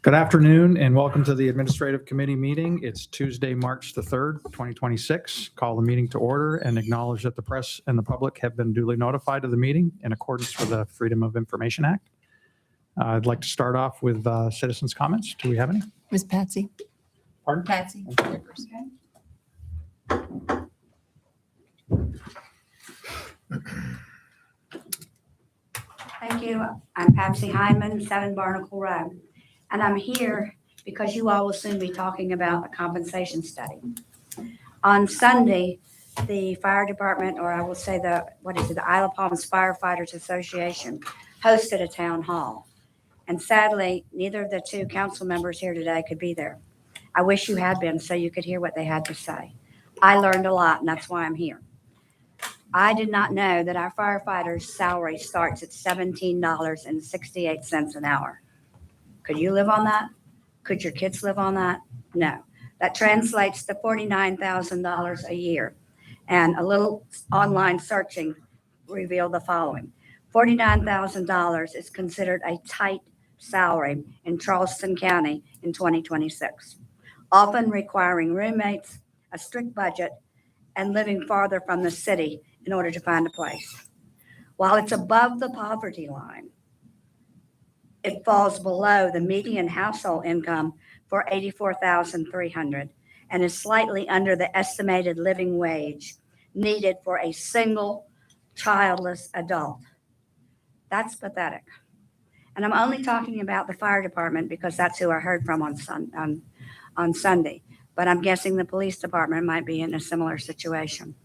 Good afternoon and welcome to the Administrative Committee meeting. It's Tuesday, March the 3rd, 2026. Call the meeting to order and acknowledge that the press and the public have been duly notified of the meeting in accordance with the Freedom of Information Act. I'd like to start off with citizens' comments. Do we have any? Ms. Patsy. Pardon? Patsy. Thank you. I'm Patsy Hyman, 7 Barnacle Road. And I'm here because you all will soon be talking about a compensation study. On Sunday, the fire department, or I will say the Isle of Palms Firefighters Association hosted a town hall. And sadly, neither of the 2 council members here today could be there. I wish you had been so you could hear what they had to say. I learned a lot, and that's why I'm here. I did not know that our firefighters' salary starts at $17.68 an hour. Could you live on that? Could your kids live on that? No. That translates to $49,000 a year. And a little online searching revealed the following. $49,000 is considered a tight salary in Charleston County in 2026, often requiring roommates, a strict budget, and living farther from the city in order to find a place. While it's above the poverty line, it falls below the median household income for $84,300 and is slightly under the estimated living wage needed for a single childless adult. That's pathetic. And I'm only talking about the fire department because that's who I heard from on Sunday. But I'm guessing the police department might be in a similar situation.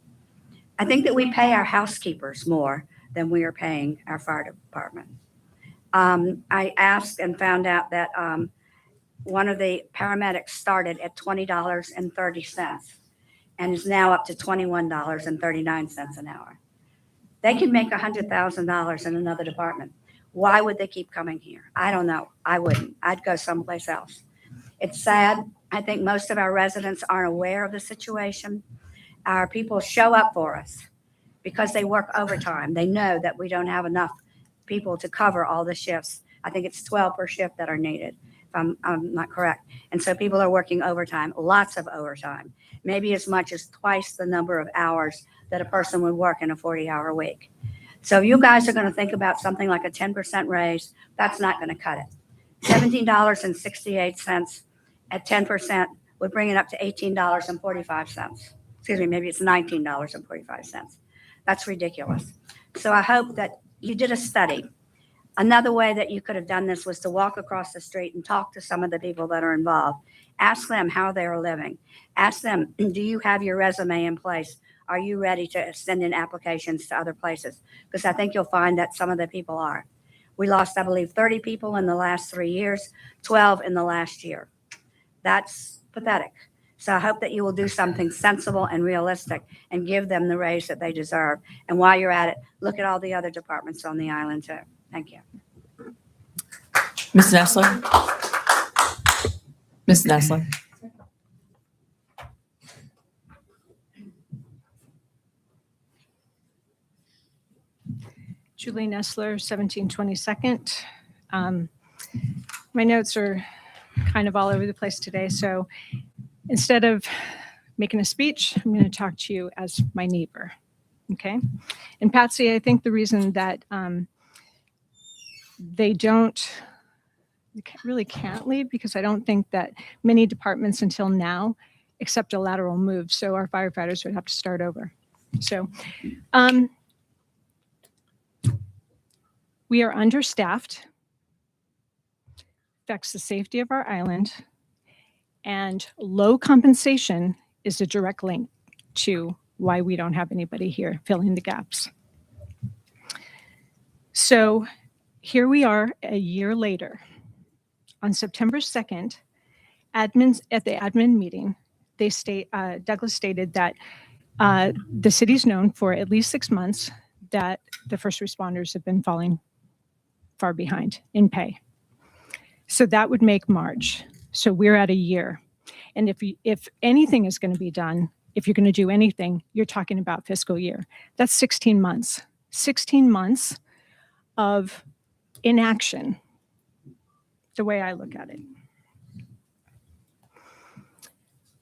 I think that we pay our housekeepers more than we are paying our fire department. I asked and found out that one of the paramedics started at $20.30 and is now up to $21.39 an hour. They can make $100,000 in another department. Why would they keep coming here? I don't know. I wouldn't. I'd go someplace else. It's sad. I think most of our residents aren't aware of the situation. Our people show up for us because they work overtime. They know that we don't have enough people to cover all the shifts. I think it's 12 per shift that are needed, if I'm not correct. And so people are working overtime, lots of overtime, maybe as much as twice the number of hours that a person would work in a 40-hour week. So if you guys are going to think about something like a 10% raise, that's not going to cut it. $17.68 at 10% would bring it up to $18.45. Excuse me, maybe it's $19.45. That's ridiculous. So I hope that you did a study. Another way that you could have done this was to walk across the street and talk to some of the people that are involved. Ask them how they're living. Ask them, do you have your resume in place? Are you ready to send in applications to other places? Because I think you'll find that some of the people are. We lost, I believe, 30 people in the last 3 years, 12 in the last year. That's pathetic. So I hope that you will do something sensible and realistic and give them the raise that they deserve. And while you're at it, look at all the other departments on the island too. Thank you. Ms. Nessler. Ms. Nessler. Julie Nessler, 1722nd. My notes are kind of all over the place today, so instead of making a speech, I'm going to talk to you as my neighbor, okay? And Patsy, I think the reason that they really can't leave, because I don't think that many departments until now accept a lateral move, so our firefighters would have to start over. So we are understaffed, affects the safety of our island, and low compensation is a direct link to why we don't have anybody here filling the gaps. So here we are a year later. On September 2nd, admins at the admin meeting, Douglas stated that the city's known for at least 6 months that the first responders have been falling far behind in pay. So that would make March. So we're at a year. And if anything is going to be done, if you're going to do anything, you're talking about fiscal year. That's 16 months. 16 months of inaction, the way I look at it.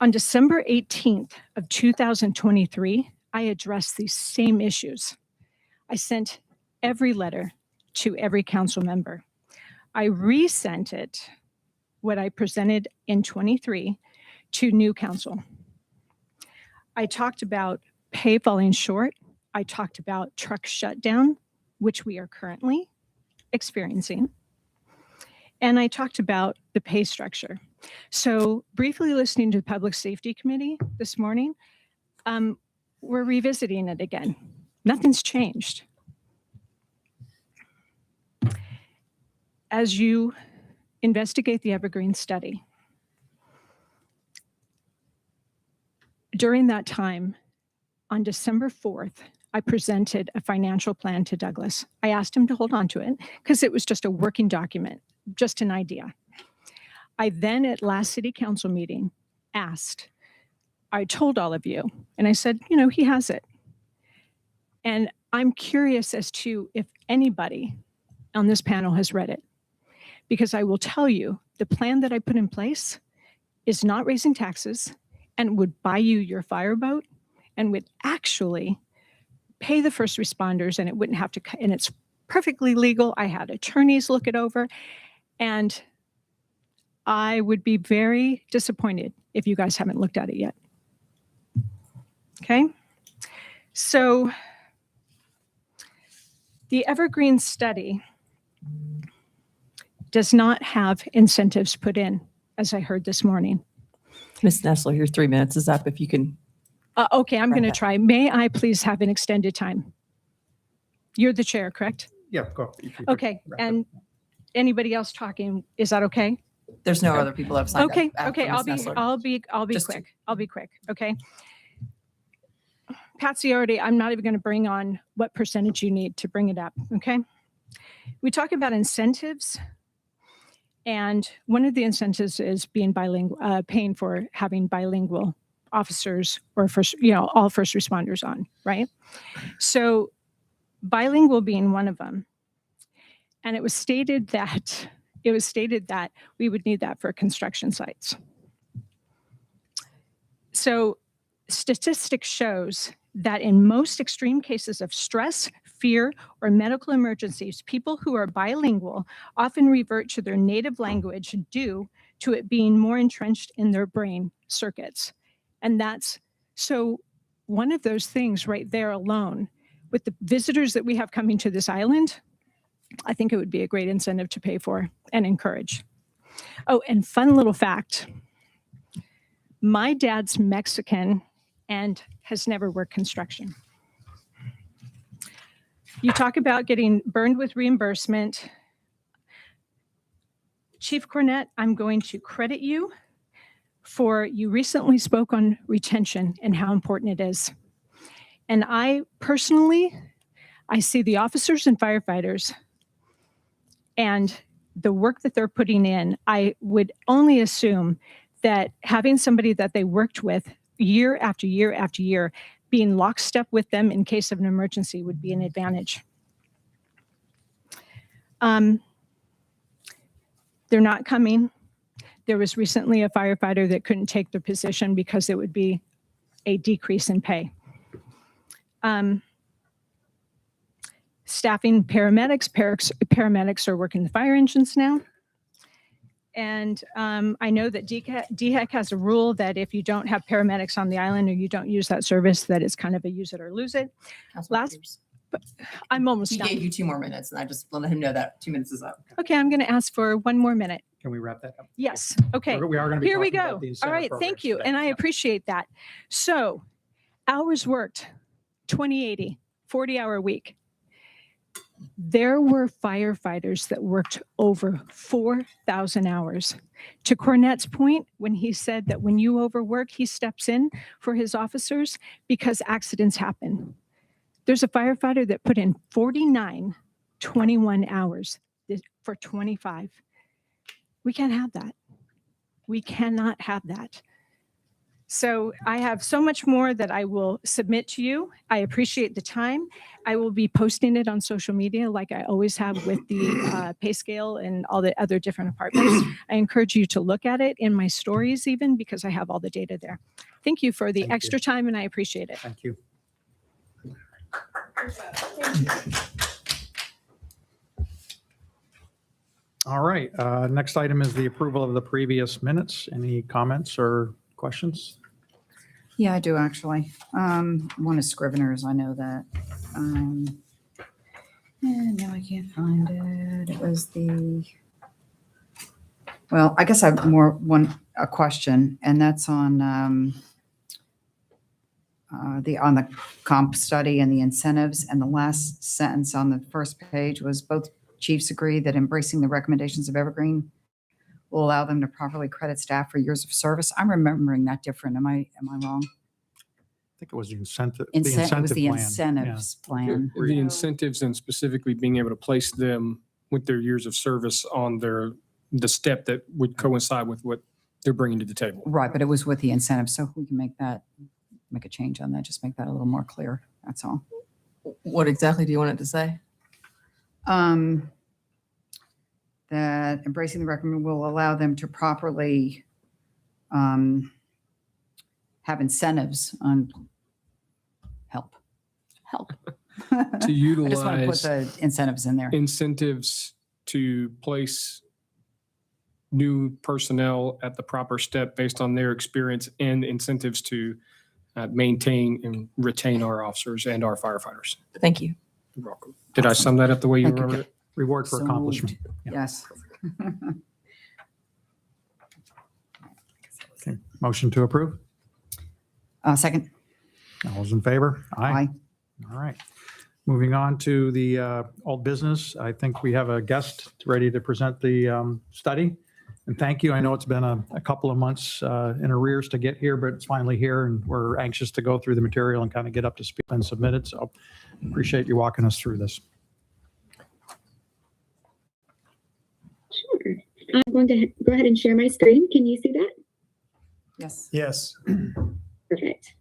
On December 18th of 2023, I addressed these same issues. I sent every letter to every council member. I resent it, what I presented in 23, to new council. I talked about pay falling short. I talked about truck shutdown, which we are currently experiencing. And I talked about the pay structure. So briefly listening to the Public Safety Committee this morning, we're revisiting it again. Nothing's changed. As you investigate the Evergreen study, during that time, on December 4th, I presented a financial plan to Douglas. I asked him to hold on to it because it was just a working document, just an idea. I then at last city council meeting asked, I told all of you, and I said, you know, he has it. And I'm curious as to if anybody on this panel has read it, because I will tell you the plan that I put in place is not raising taxes and would buy you your fireboat and would actually pay the first responders, and it wouldn't have to, and it's perfectly legal. I had attorneys look it over, and I would be very disappointed if you guys haven't looked at it yet. Okay? So the Evergreen study does not have incentives put in, as I heard this morning. Ms. Nestler, your 3 minutes is up. If you can. Okay, I'm going to Right. try. May I please have an extended time? You're the chair, correct? Yeah, go. If you could Okay, wrap it. and anybody else talking, is that okay? There's no other people that have signed Okay, up. okay, after Ms. Nestler. I'll be Just- quick. I'll be quick, okay? Patsy already, I'm not even going to bring on what percentage you need to bring it up, okay? We talk about incentives, and one of the incentives is being bilingual, paying for having bilingual officers or first, all first responders on, right? So bilingual being one of them. And it was stated that we would need that for construction sites. So statistics shows that in most extreme cases of stress, fear, or medical emergencies, people who are bilingual often revert to their native language due to it being more entrenched in their brain circuits. And that's so one of those things right there alone, with the visitors that we have coming to this island, I think it would be a great incentive to pay for and encourage. Oh, and fun little fact. My dad's Mexican and has never worked construction. You talk about getting burned with reimbursement. Chief Cornett, I'm going to credit you for you recently spoke on retention and how important it is. And I personally see the officers and firefighters and the work that they're putting in. I would only assume that having somebody that they worked with year after year after year, being lockstep with them in case of an emergency would be an advantage. They're not coming. There was recently a firefighter that couldn't take their position because it would be a decrease in pay. Staffing paramedics. Paramedics are working the fire engines now. And I know that DHEC has a rule that if you don't have paramedics on the island or you don't use that service, that it's kind of a use it or lose it. Councilman last- Pierce. I'm almost He done. gave you 2 more minutes, and I just let him know that 2 minutes is up. Okay, I'm going to ask for 1 more minute. Can we wrap that up? Yes, okay. We are going to be Here we talking about go. the All incentive right, programs thank you. today. And I Yeah. appreciate that. So hours worked, 2080, 40-hour week. There were firefighters that worked over 4,000 hours. To Cornett's point, when he said that when you overwork, he steps in for his officers because accidents happen. There's a firefighter that put in 21 hours for 25. We can't have that. We cannot have that. So I have so much more that I will submit to you. I appreciate the time. I will be posting it on social media like I always have with the pay scale and all the other different departments. I encourage you to look at it in my stories even because I have all the data there. Thank you for the Thank you. extra time and I appreciate it. Thank you. All right, next item is the approval of the previous minutes. Any comments or questions? Yeah, I do actually. One is Scrivener's, I know that. And now I can't find it. It was well, I guess I have a question, and that's on the comp study and the incentives. And the last sentence on the first page was both chiefs agree that embracing the recommendations of Evergreen will allow them to properly credit staff for years of service. I'm remembering that different. Am I wrong? I think it was the incentive. It was the plan. incentives plan. The incentives and specifically being able to place them with their years of service on the step that would coincide with what they're bringing to the table. Right, but it was with the incentives, so if we can make a change on that, just make that a little more clear, that's all. What exactly do you want it to say? That embracing the recommend will allow them to properly have incentives on help. Help. To I just want to put utilize the incentives in there. incentives to place new personnel at the proper step based on their experience and incentives to maintain and retain our officers and our firefighters. Thank you. You're welcome. Did I sum that up the way you Thank you. remember it? Reward for So accomplishment. moved. Yeah. Yes. Okay. Motion to approve? Second. All those in favor? Aye. All right. Moving on to the old business. I think we have a guest ready to present the study. And thank you. I know it's been a couple of months in arrears to get here, but it's finally here and we're anxious to go through the material and kind of get up to speed and submit it. So appreciate you walking us through this. Sure. I'm going to go ahead and share my screen. Can you see that? Yes. Yes. Perfect.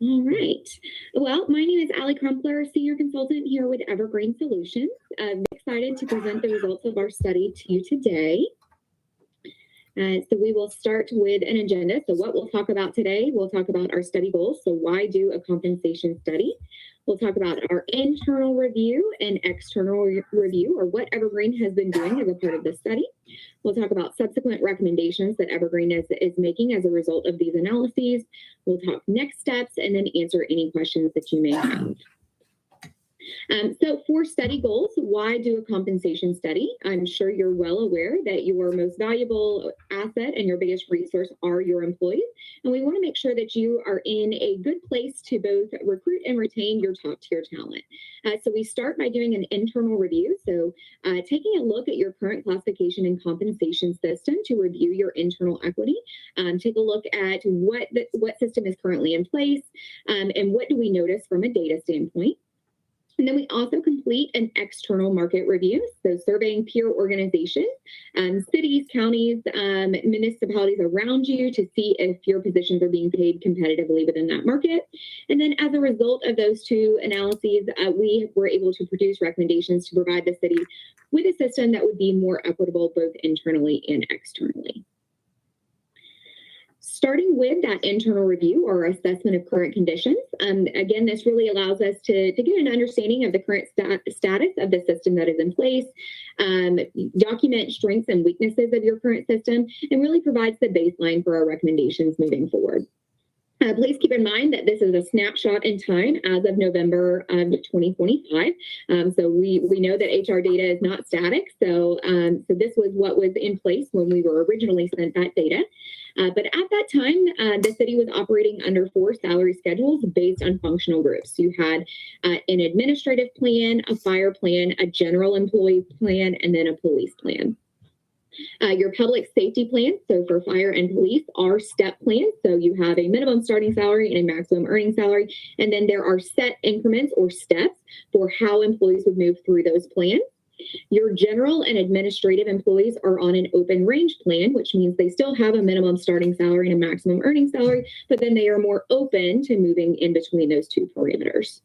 All right. Well, my name is Allie Crumpler, Senior Consultant here with Evergreen Solutions. I'm excited to present the results of our study to you today. So we will start with an agenda. So what we'll talk about today, we'll talk about our study goals. So why do a compensation study? We'll talk about our internal review and external review, or what Evergreen has been doing as a part of this study. We'll talk about subsequent recommendations that Evergreen is making as a result of these analyses. We'll talk next steps and then answer any questions that you may have. So for study goals, why do a compensation study? I'm sure you're well aware that your most valuable asset and your biggest resource are your employees. And we want to make sure that you are in a good place to both recruit and retain your top tier talent. So we start by doing an internal review. So taking a look at your current classification and compensation system to review your internal equity. Take a look at what system is currently in place and what do we notice from a data standpoint. And then we also complete an external market review, so surveying peer organizations, cities, counties, municipalities around you to see if your positions are being paid competitively within that market. And then as a result of those two analyses, we were able to produce recommendations to provide the city with a system that would be more equitable both internally and externally. Starting with that internal review or assessment of current conditions, again, this really allows us to get an understanding of the current status of the system that is in place, document strengths and weaknesses of your current system, and really provides the baseline for our recommendations moving forward. Please keep in mind that this is a snapshot in time as of November of 2025. So we know that HR data is not static. So this was what was in place when we were originally sent that data. But at that time, the city was operating under 4 salary schedules based on functional groups. You had an administrative plan, a fire plan, a general employee plan, and then a police plan. Your public safety plan, so for fire and police, are step plans. So you have a minimum starting salary and a maximum earning salary. And then there are set increments or steps for how employees would move through those plans. Your general and administrative employees are on an open range plan, which means they still have a minimum starting salary and a maximum earning salary, but then they are more open to moving in between those two parameters.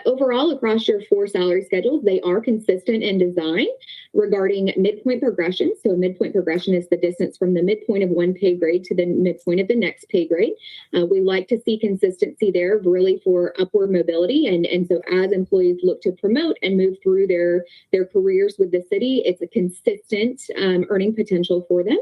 Overall, across your 4 salary schedules, they are consistent in design regarding midpoint progression. So a midpoint progression is the distance from the midpoint of one pay grade to the midpoint of the next pay grade. We like to see consistency there really for upward mobility. And so as employees look to promote and move through their careers with the city, it's a consistent earning potential for them.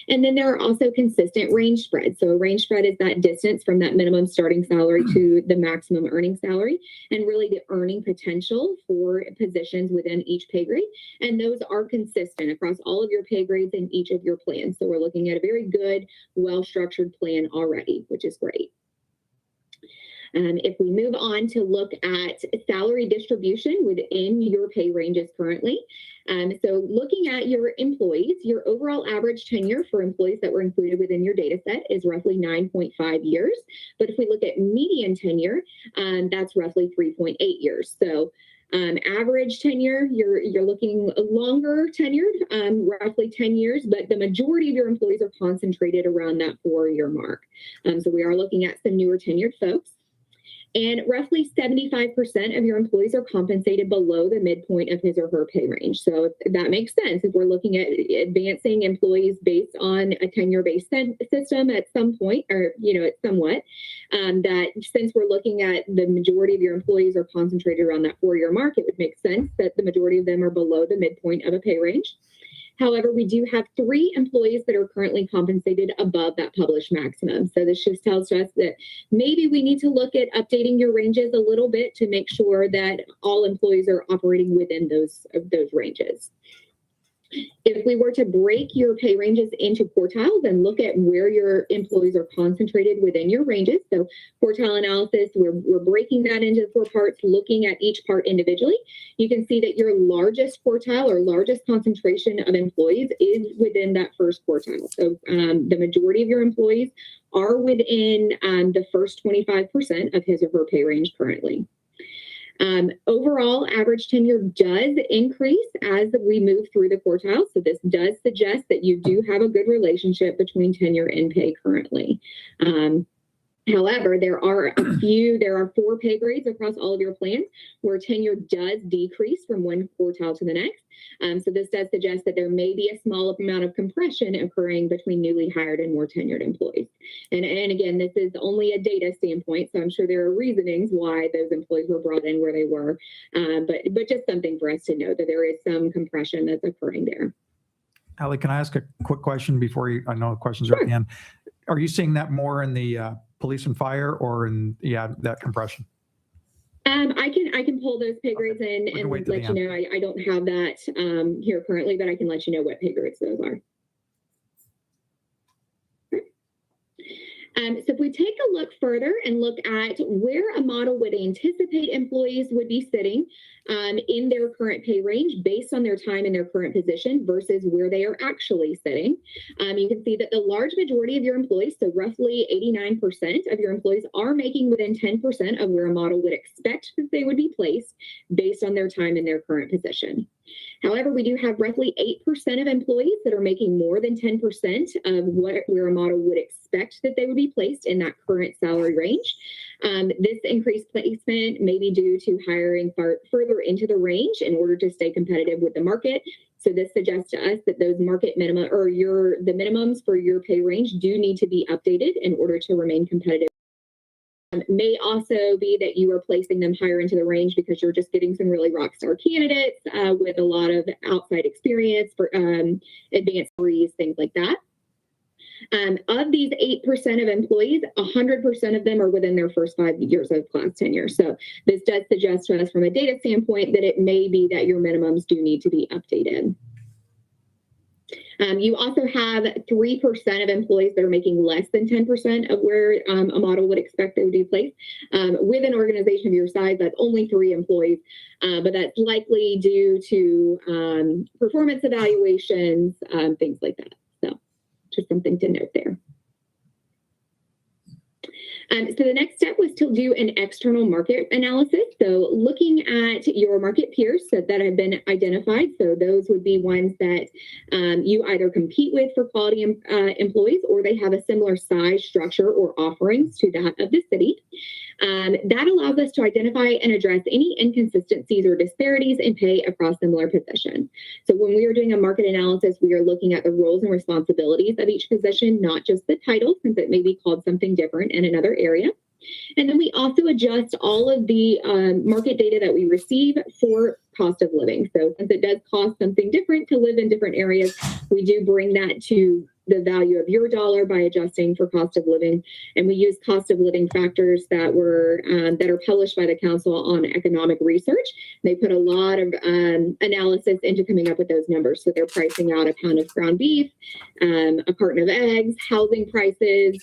And then there are also consistent range spreads. So a range spread is that distance from that minimum starting salary to the maximum earning salary, and really the earning potential for positions within each pay grade. And those are consistent across all of your pay grades in each of your plans. So we're looking at a very good, well-structured plan already, which is great. If we move on to look at salary distribution within your pay ranges currently. So looking at your employees, your overall average tenure for employees that were included within your data set is roughly 9.5 years. But if we look at median tenure, that's roughly 3.8 years. So average tenure, you're looking longer tenured, roughly 10 years, but the majority of your employees are concentrated around that 4-year mark. So we are looking at some newer tenured folks. And roughly 75% of your employees are compensated below the midpoint of his or her pay range. So that makes sense. If we're looking at advancing employees based on a tenure-based system at some point, or, at somewhat, that since we're looking at the majority of your employees are concentrated around that 4-year mark, it would make sense that the majority of them are below the midpoint of a pay range. However, we do have 3 employees that are currently compensated above that published maximum. So this just tells us that maybe we need to look at updating your ranges a little bit to make sure that all employees are operating within those ranges. If we were to break your pay ranges into quartiles and look at where your employees are concentrated within your ranges, so quartile analysis, we're breaking that into 4 parts, looking at each part individually. You can see that your largest quartile or largest concentration of employees is within that first quartile. So the majority of your employees are within the first 25% of his or her pay range currently. Overall, average tenure does increase as we move through the quartiles. So this does suggest that you do have a good relationship between tenure and pay currently. However, there are 4 pay grades across all of your plans where tenure does decrease from one quartile to the next. So this does suggest that there may be a small amount of compression occurring between newly hired and more tenured employees. And again, this is only a data standpoint, so I'm sure there are reasonings why those employees were brought in where they were, but just something for us to know that there is some compression that's occurring there. Allie, can I ask a quick question before I know the questions are at the end? Are you seeing that more in the police and fire or in, that compression? I can pull those pay grades in and let you know. I don't have that here currently, but I can let you know what pay grades those are. So if we take a look further and look at where a model would anticipate employees would be sitting in their current pay range based on their time in their current position versus where they are actually sitting, you can see that the large majority of your employees, so roughly 89% of your employees, are making within 10% of where a model would expect that they would be placed based on their time in their current position. However, we do have roughly 8% of employees that are making more than 10% of where a model would expect that they would be placed in that current salary range. This increased placement may be due to hiring further into the range in order to stay competitive with the market. So this suggests to us that those market minimum or the minimums for your pay range do need to be updated in order to remain competitive. May also be that you are placing them higher into the range because you're just getting some really rock star candidates with a lot of outside experience for advanced degrees, things like that. Of these 8% of employees, 100% of them are within their first 5 years of class tenure. So this does suggest to us from a data standpoint that it may be that your minimums do need to be updated. You also have 3% of employees that are making less than 10% of where a model would expect they would be placed. With an organization of your size, that's only 3 employees, but that's likely due to performance evaluations, things like that. So just something to note there. So the next step was to do an external market analysis. So looking at your market peers that have been identified. So those would be ones that you either compete with for quality employees, or they have a similar size, structure, or offerings to that of the city. That allows us to identify and address any inconsistencies or disparities in pay across similar positions. So when we are doing a market analysis, we are looking at the roles and responsibilities of each position, not just the title, since it may be called something different in another area. And then we also adjust all of the market data that we receive for cost of living. So since it does cost something different to live in different areas, we do bring that to the value of your dollar by adjusting for cost of living. And we use cost of living factors that are published by the Council on Economic Research. They put a lot of analysis into coming up with those numbers. So they're pricing out a pound of ground beef, a carton of eggs, housing prices,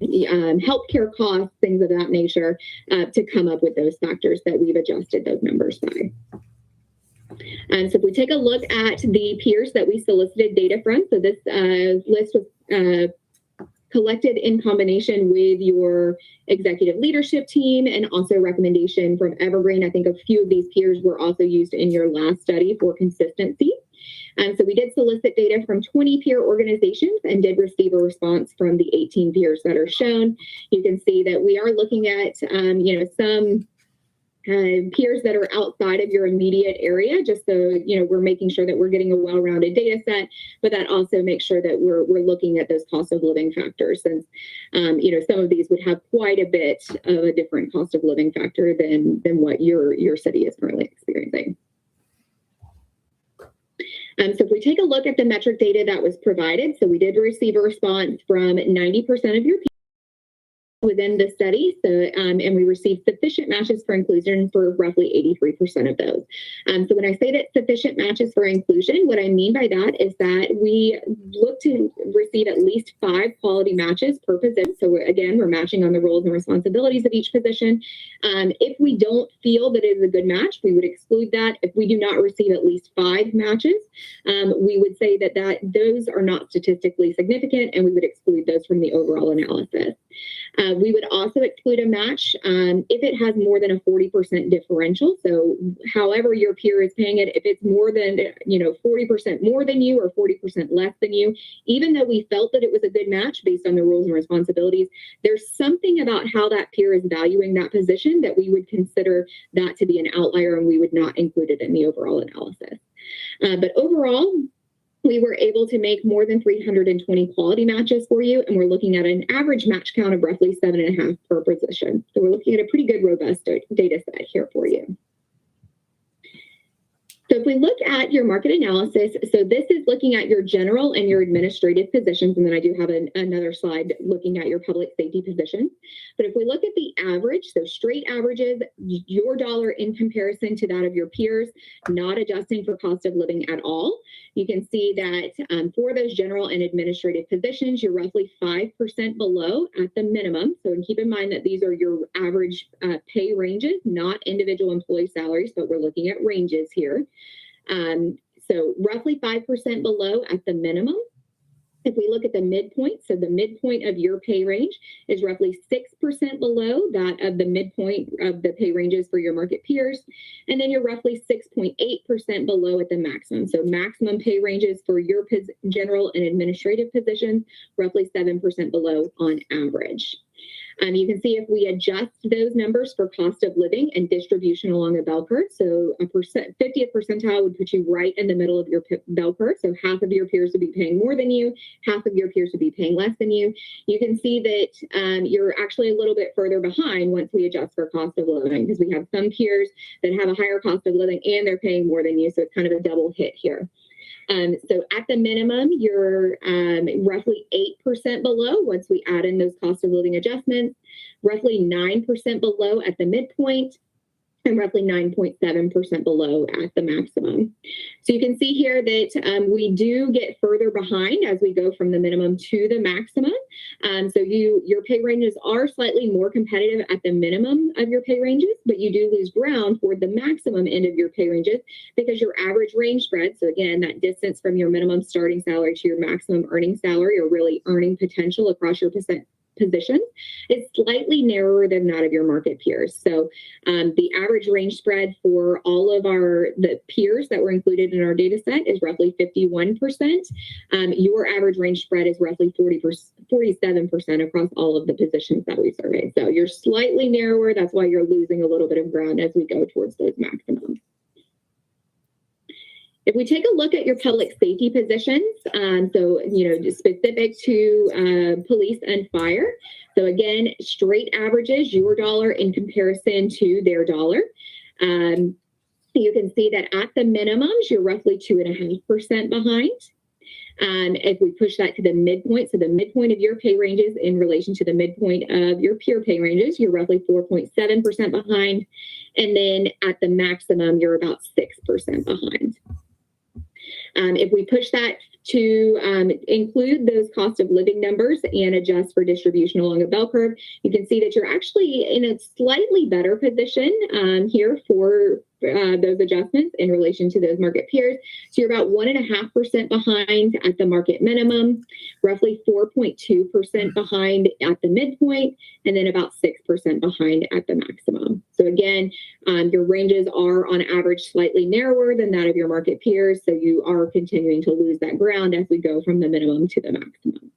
healthcare costs, things of that nature, to come up with those factors that we've adjusted those numbers by. So if we take a look at the peers that we solicited data from, so this list was collected in combination with your executive leadership team and also recommendation from Evergreen. I think a few of these peers were also used in your last study for consistency. So we did solicit data from 20 peer organizations and did receive a response from the 18 peers that are shown. You can see that we are looking at, some peers that are outside of your immediate area, just so, we're making sure that we're getting a well-rounded data set, but that also makes sure that we're looking at those cost of living factors, since, some of these would have quite a bit of a different cost of living factor than what your city is currently experiencing. So if we take a look at the metric data that was provided, so we did receive a response from 90% of your people within the study. So, and we received sufficient matches for inclusion for roughly 83% of those. So when I say that sufficient matches for inclusion, what I mean by that is that we look to receive at least 5 quality matches per position. So again, we're matching on the roles and responsibilities of each position. If we don't feel that it is a good match, we would exclude that. If we do not receive at least 5 matches, we would say that those are not statistically significant, and we would exclude those from the overall analysis. We would also exclude a match if it has more than a 40% differential. So however your peer is paying it, if it's more than 40% more than you or 40% less than you, even though we felt that it was a good match based on the roles and responsibilities, there's something about how that peer is valuing that position that we would consider that to be an outlier, and we would not include it in the overall analysis. But overall, we were able to make more than 320 quality matches for you, and we're looking at an average match count of roughly 7.5 per position. So we're looking at a pretty good, robust data set here for you. So if we look at your market analysis, so this is looking at your general and your administrative positions, and then I do have another slide looking at your public safety positions. But if we look at the average, so straight averages, your dollar in comparison to that of your peers, not adjusting for cost of living at all, you can see that for those general and administrative positions, you're roughly 5% below at the minimum. So keep in mind that these are your average pay ranges, not individual employee salaries, but we're looking at ranges here. So roughly 5% below at the minimum. If we look at the midpoint, so the midpoint of your pay range is roughly 6% below that of the midpoint of the pay ranges for your market peers. And then you're roughly 6.8% below at the maximum. So maximum pay ranges for your general and administrative positions, roughly 7% below on average. You can see if we adjust those numbers for cost of living and distribution along a bell curve. So a 50th percentile would put you right in the middle of your bell curve. So half of your peers would be paying more than you, half of your peers would be paying less than you. You can see that you're actually a little bit further behind once we adjust for cost of living, because we have some peers that have a higher cost of living and they're paying more than you. So it's kind of a double hit here. So at the minimum, you're roughly 8% below once we add in those cost of living adjustments, roughly 9% below at the midpoint, and roughly 9.7% below at the maximum. So you can see here that we do get further behind as we go from the minimum to the maximum. So your pay ranges are slightly more competitive at the minimum of your pay ranges, but you do lose ground toward the maximum end of your pay ranges because your average range spread, so again, that distance from your minimum starting salary to your maximum earning salary, or really earning potential across your positions is slightly narrower than that of your market peers. So the average range spread for all of the peers that were included in our data set is roughly 51%. Your average range spread is roughly 47% across all of the positions that we surveyed. So you're slightly narrower. That's why you're losing a little bit of ground as we go towards those maximums. If we take a look at your public safety positions, so, specific to police and fire. So again, straight averages, your dollar in comparison to their dollar. You can see that at the minimums, you're roughly 2.5% behind. If we push that to the midpoint, so the midpoint of your pay ranges in relation to the midpoint of your peer pay ranges, you're roughly 4.7% behind. And then at the maximum, you're about 6% behind. If we push that to include those cost of living numbers and adjust for distribution along a bell curve, you can see that you're actually in a slightly better position here for those adjustments in relation to those market peers. So you're about 1.5% behind at the market minimum, roughly 4.2% behind at the midpoint, and then about 6% behind at the maximum. So again, your ranges are on average slightly narrower than that of your market peers. So you are continuing to lose that ground as we go from the minimum to the maximum.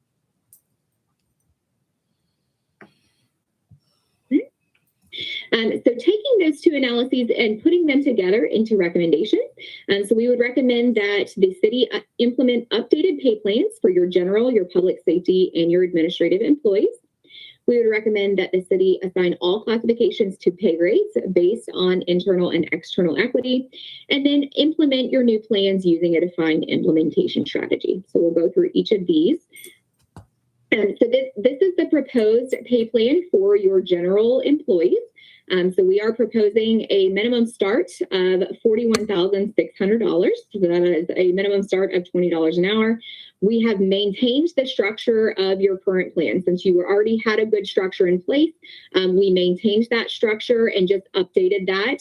So taking those two analyses and putting them together into recommendations. So we would recommend that the city implement updated pay plans for your general, your public safety, and your administrative employees. We would recommend that the city assign all classifications to pay grades based on internal and external equity, and then implement your new plans using a defined implementation strategy. So we'll go through each of these. And so this is the proposed pay plan for your general employees. So we are proposing a minimum start of $41,600. So that is a minimum start of $20 an hour. We have maintained the structure of your current plan. Since you already had a good structure in place, we maintained that structure and just updated that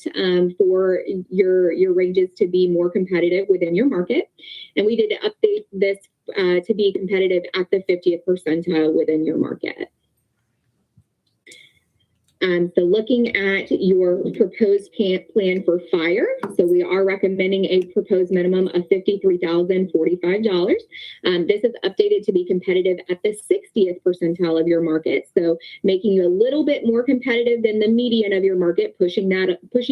for your ranges to be more competitive within your market. And we did update this to be competitive at the 50th percentile within your market. So looking at your proposed plan for fire, so we are recommending a proposed minimum of $53,045. This is updated to be competitive at the 60th percentile of your market, so making you a little bit more competitive than the median of your market, pushing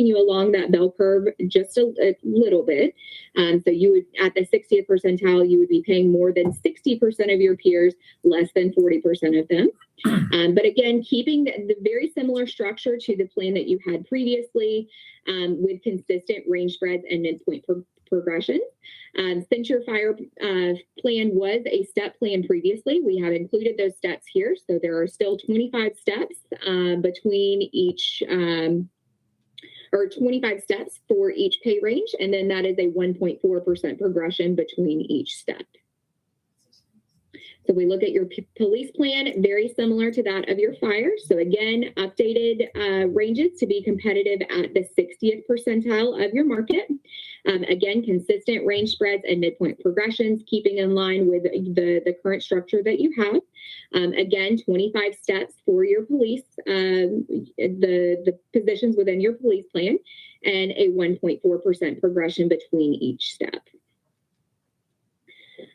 you along that bell curve just a little bit. So you would, at the 60th percentile, you would be paying more than 60% of your peers, less than 40% of them. But again, keeping the very similar structure to the plan that you had previously, with consistent range spreads and midpoint progression. Since your fire plan was a step plan previously, we have included those steps here. So there are still 25 steps between each, or 25 steps for each pay range. And then that is a 1.4% progression between each step. So we look at your police plan, very similar to that of your fire. So again, updated ranges to be competitive at the 60th percentile of your market. Again, consistent range spreads and midpoint progressions, keeping in line with the current structure that you have. Again, 25 steps for your police, the positions within your police plan, and a 1.4% progression between each step.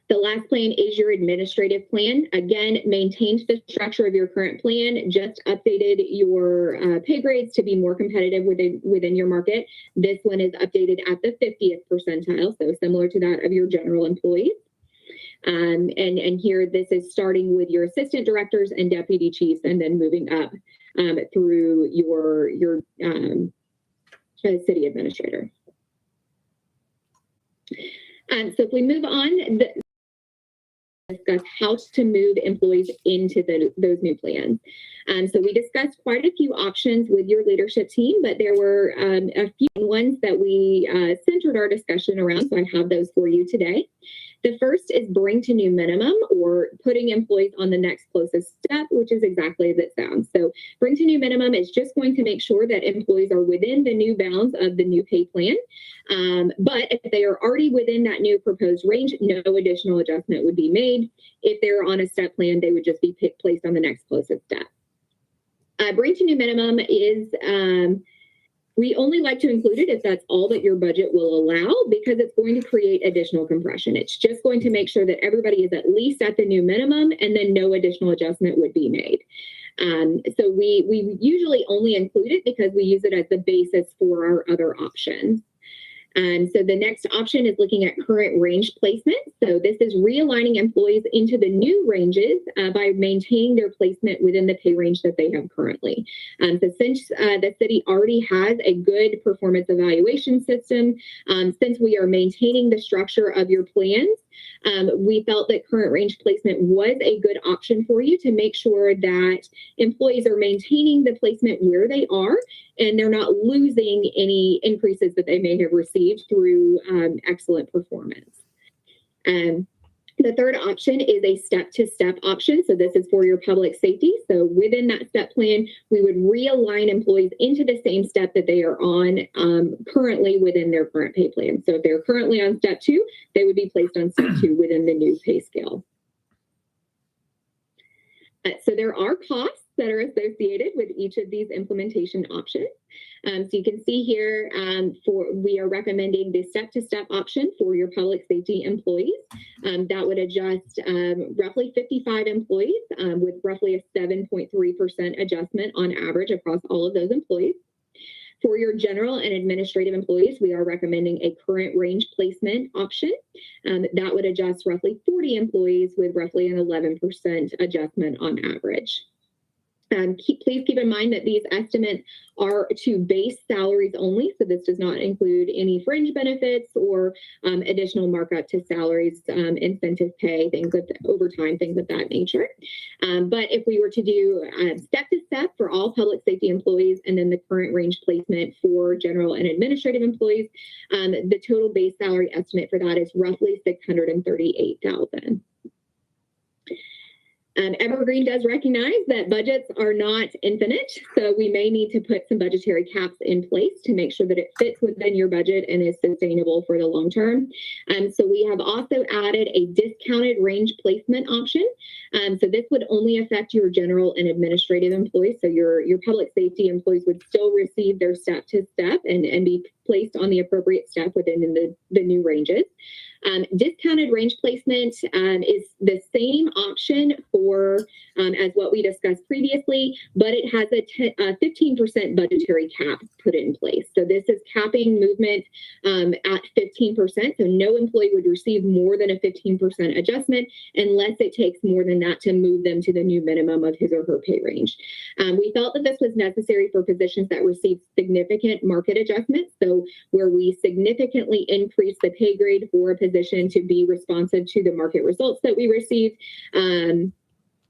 The last plan is your administrative plan. Again, maintained the structure of your current plan, just updated your pay grades to be more competitive within your market. This one is updated at the 50th percentile, so similar to that of your general employees. And here, this is starting with your assistant directors and deputy chiefs, and then moving up through your city administrator. So if we move on, discuss how to move employees into those new plans. So we discussed quite a few options with your leadership team, but there were a few ones that we centered our discussion around, so I have those for you today. The first is bring to new minimum, or putting employees on the next closest step, which is exactly as it sounds. So bring to new minimum is just going to make sure that employees are within the new bounds of the new pay plan. But if they are already within that new proposed range, no additional adjustment would be made. If they're on a step plan, they would just be placed on the next closest step. Bring to new minimum is, we only like to include it if that's all that your budget will allow, because it's going to create additional compression. It's just going to make sure that everybody is at least at the new minimum, and then no additional adjustment would be made. So we usually only include it because we use it as the basis for our other options. So the next option is looking at current range placement. So this is realigning employees into the new ranges by maintaining their placement within the pay range that they have currently. So since the city already has a good performance evaluation system, since we are maintaining the structure of your plans, we felt that current range placement was a good option for you to make sure that employees are maintaining the placement where they are, and they're not losing any increases that they may have received through excellent performance. The third option is a step-to-step option. So this is for your public safety. So within that step plan, we would realign employees into the same step that they are on currently within their current pay plan. So if they're currently on step 2, they would be placed on step 2 within the new pay scale. So there are costs that are associated with each of these implementation options. So you can see here, we are recommending the step-to-step option for your public safety employees. That would adjust roughly 55 employees with roughly a 7.3% adjustment on average across all of those employees. For your general and administrative employees, we are recommending a current range placement option. That would adjust roughly 40 employees with roughly an 11% adjustment on average. Please keep in mind that these estimates are to base salaries only, so this does not include any fringe benefits or additional markup to salaries, incentive pay, things of overtime, things of that nature. But if we were to do step-to-step for all public safety employees, and then the current range placement for general and administrative employees, the total base salary estimate for that is roughly $638,000. Evergreen does recognize that budgets are not infinite, so we may need to put some budgetary caps in place to make sure that it fits within your budget and is sustainable for the long term. So we have also added a discounted range placement option. So this would only affect your general and administrative employees. So your public safety employees would still receive their step-to-step and be placed on the appropriate step within the new ranges. Discounted range placement is the same option for as what we discussed previously, but it has a 15% budgetary cap put in place. So this is capping movement at 15%. So no employee would receive more than a 15% adjustment unless it takes more than that to move them to the new minimum of his or her pay range. We felt that this was necessary for positions that receive significant market adjustments. So where we significantly increase the pay grade for a position to be responsive to the market results that we received.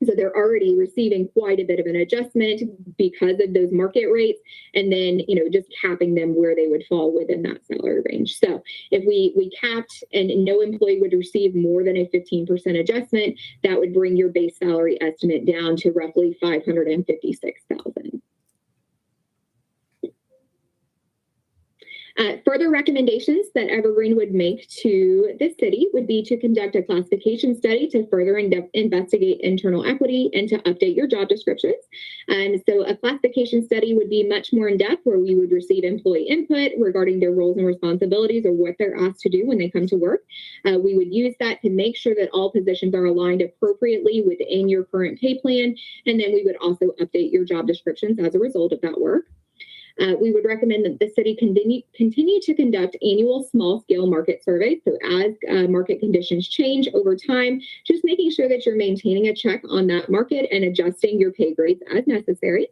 So they're already receiving quite a bit of an adjustment because of those market rates, and then, just capping them where they would fall within that salary range. So if we capped and no employee would receive more than a 15% adjustment, that would bring your base salary estimate down to roughly $556,000. Further recommendations that Evergreen would make to the city would be to conduct a classification study to further investigate internal equity and to update your job descriptions. So a classification study would be much more in depth, where we would receive employee input regarding their roles and responsibilities or what they're asked to do when they come to work. We would use that to make sure that all positions are aligned appropriately within your current pay plan. And then we would also update your job descriptions as a result of that work. We would recommend that the city continue to conduct annual small-scale market surveys. So as market conditions change over time, just making sure that you're maintaining a check on that market and adjusting your pay grades as necessary.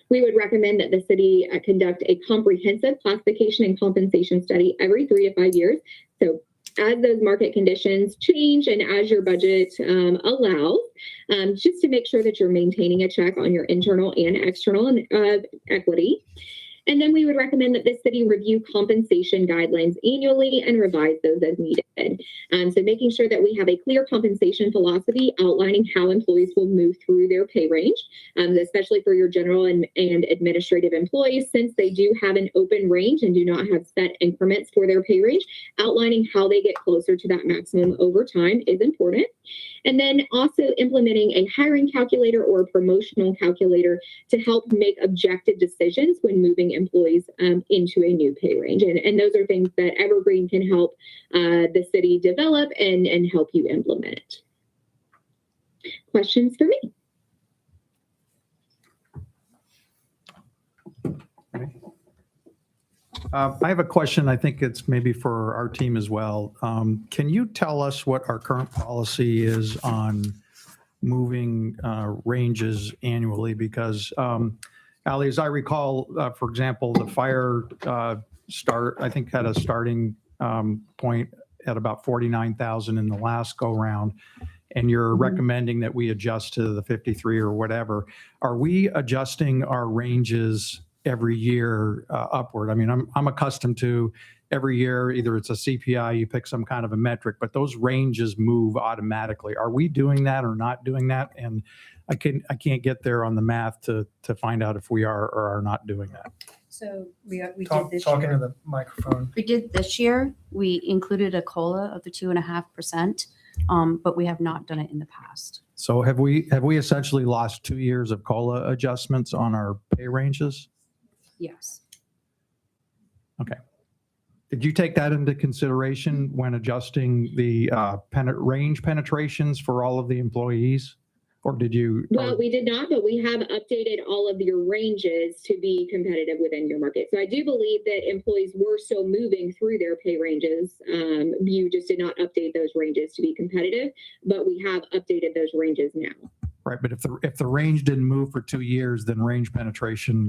We would recommend that the city conduct a comprehensive classification and compensation study every 3 to 5 years. So as those market conditions change and as your budget allows, just to make sure that you're maintaining a check on your internal and external equity. And then we would recommend that the city review compensation guidelines annually and revise those as needed. So making sure that we have a clear compensation philosophy outlining how employees will move through their pay range, especially for your general and administrative employees, since they do have an open range and do not have set increments for their pay range. Outlining how they get closer to that maximum over time is important. And then also implementing a hiring calculator or a promotional calculator to help make objective decisions when moving employees into a new pay range. And those are things that Evergreen can help the city develop and help you implement. Questions for me? I have a question. I think it's maybe for our team as well. Can you tell us what our current policy is on moving ranges annually? Because, Ally, as I recall, for example, the fire I think had a starting point at about 49,000 in the last go round, and you're recommending that we adjust to the 53 or whatever. Are we adjusting our ranges every year upward? I mean, I'm accustomed to every year, either it's a CPI, you pick some kind of a metric, but those ranges move automatically. Are we doing that or not doing that? And I can't get there on the math to find out if we are or are not doing that. So we did this Talking to year. the microphone. We did this year. We included a COLA of the 2.5%, but we have not done it in the past. So have we essentially lost 2 years of COLA adjustments on our pay ranges? Yes. Did you take that into consideration when adjusting the range penetrations for all of the employees? Or did you? Well, we did not, but we have updated all of your ranges to be competitive within your market. So I do believe that employees were still moving through their pay ranges. You just did not update those ranges to be competitive, but we have updated those ranges now. Right, but if the range didn't move for 2 years, then range penetration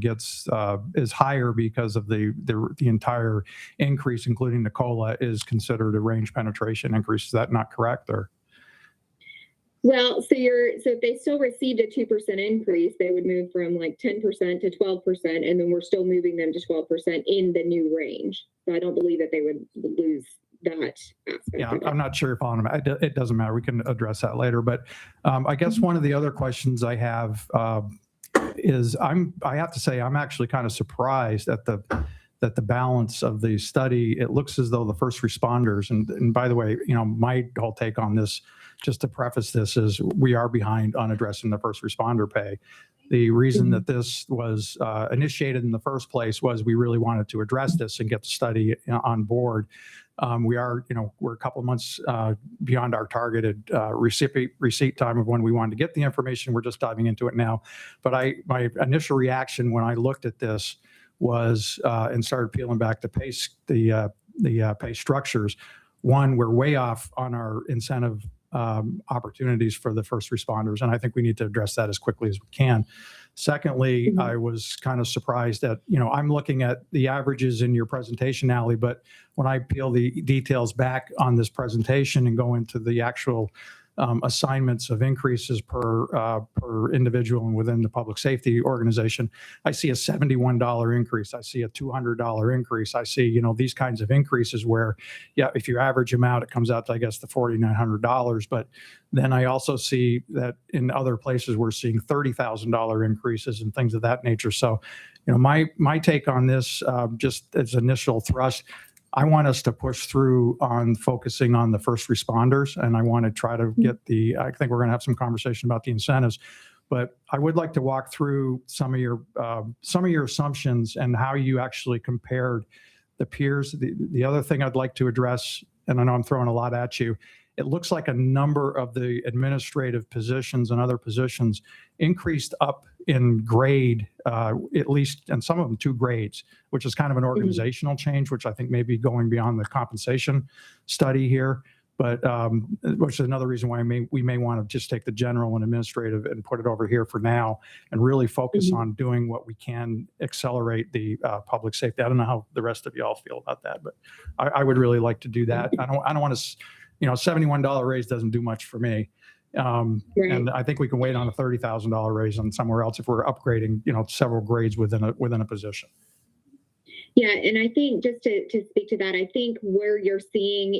is higher because of the entire increase, including the COLA, is considered a range penetration increase. Is that not correct, or? Well, so if they still received a 2% increase, they would move from like 10% to 12%, and then we're still moving them to 12% in the new range. So I don't believe that they would lose that aspect. Yeah, of it. I'm not sure if it doesn't matter. We can address that later. But I guess one of the other questions I have is I have to say I'm actually kind of surprised at the balance of the study. It looks as though the first responders, and by the way, my whole take on this, just to preface this, is we are behind on addressing the first responder pay. The reason that this was initiated in the first place was we really wanted to address this and get the study on board. We're a couple of months beyond our targeted receipt time of when we wanted to get the information. We're just diving into it now. But my initial reaction when I looked at this was and started peeling back the pay structures. One, we're way off on our incentive opportunities for the first responders, and I think we need to address that as quickly as we can. Secondly, I was kind of surprised that, I'm looking at the averages in your presentation, Ally, but when I peel the details back on this presentation and go into the actual assignments of increases per individual and within the public safety organization, I see a $71 increase. I see a $200 increase. I see, these kinds of increases where, if you average them out, it comes out to, I guess, the $4,900. But then I also see that in other places, we're seeing $30,000 increases and things of that nature. So, my take on this, just as initial thrust, I want us to push through on focusing on the first responders, and I want to try to get I think we're going to have some conversation about the incentives, but I would like to walk through some of your assumptions and how you actually compared the peers. The other thing I'd like to address, and I know I'm throwing a lot at you, it looks like a number of the administrative positions and other positions increased up in grade, at least, and some of them 2 grades, which is kind of an organizational change, which I think may be going beyond the compensation study here, but which is another reason why we may want to just take the general and administrative and put it over here for now and really focus on doing what we can accelerate the public safety. I don't know how the rest of y'all feel about that, but I would really like to do that. I don't want to, $71 raise doesn't do much for me. Right. And I think we can wait on a $30,000 raise on somewhere else if we're upgrading, several grades within a position. Yeah, and I think just to speak to that, I think where you're seeing,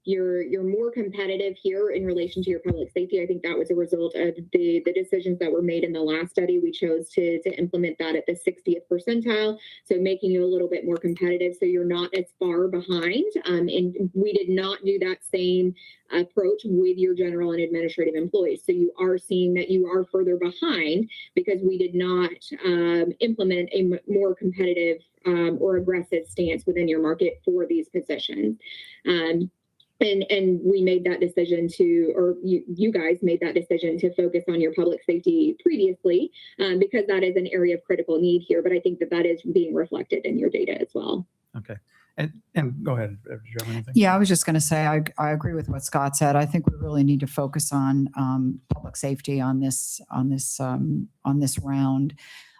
you're more competitive here in relation to your public safety. I think that was a result of the decisions that were made in the last study. We chose to implement that at the 60th percentile, so making you a little bit more competitive, so you're not as far behind. And we did not do that same approach with your general and administrative employees. So you are seeing that you are further behind because we did not implement a more competitive or aggressive stance within your market for these positions. And we made that decision or you guys made that decision to focus on your public safety previously, because that is an area of critical need here. But I think that is being reflected in your data as well. Okay. And go ahead. Did you have anything? Yeah, I was just going to say, I agree with what Scott said. I think we really need to focus on public safety on this round.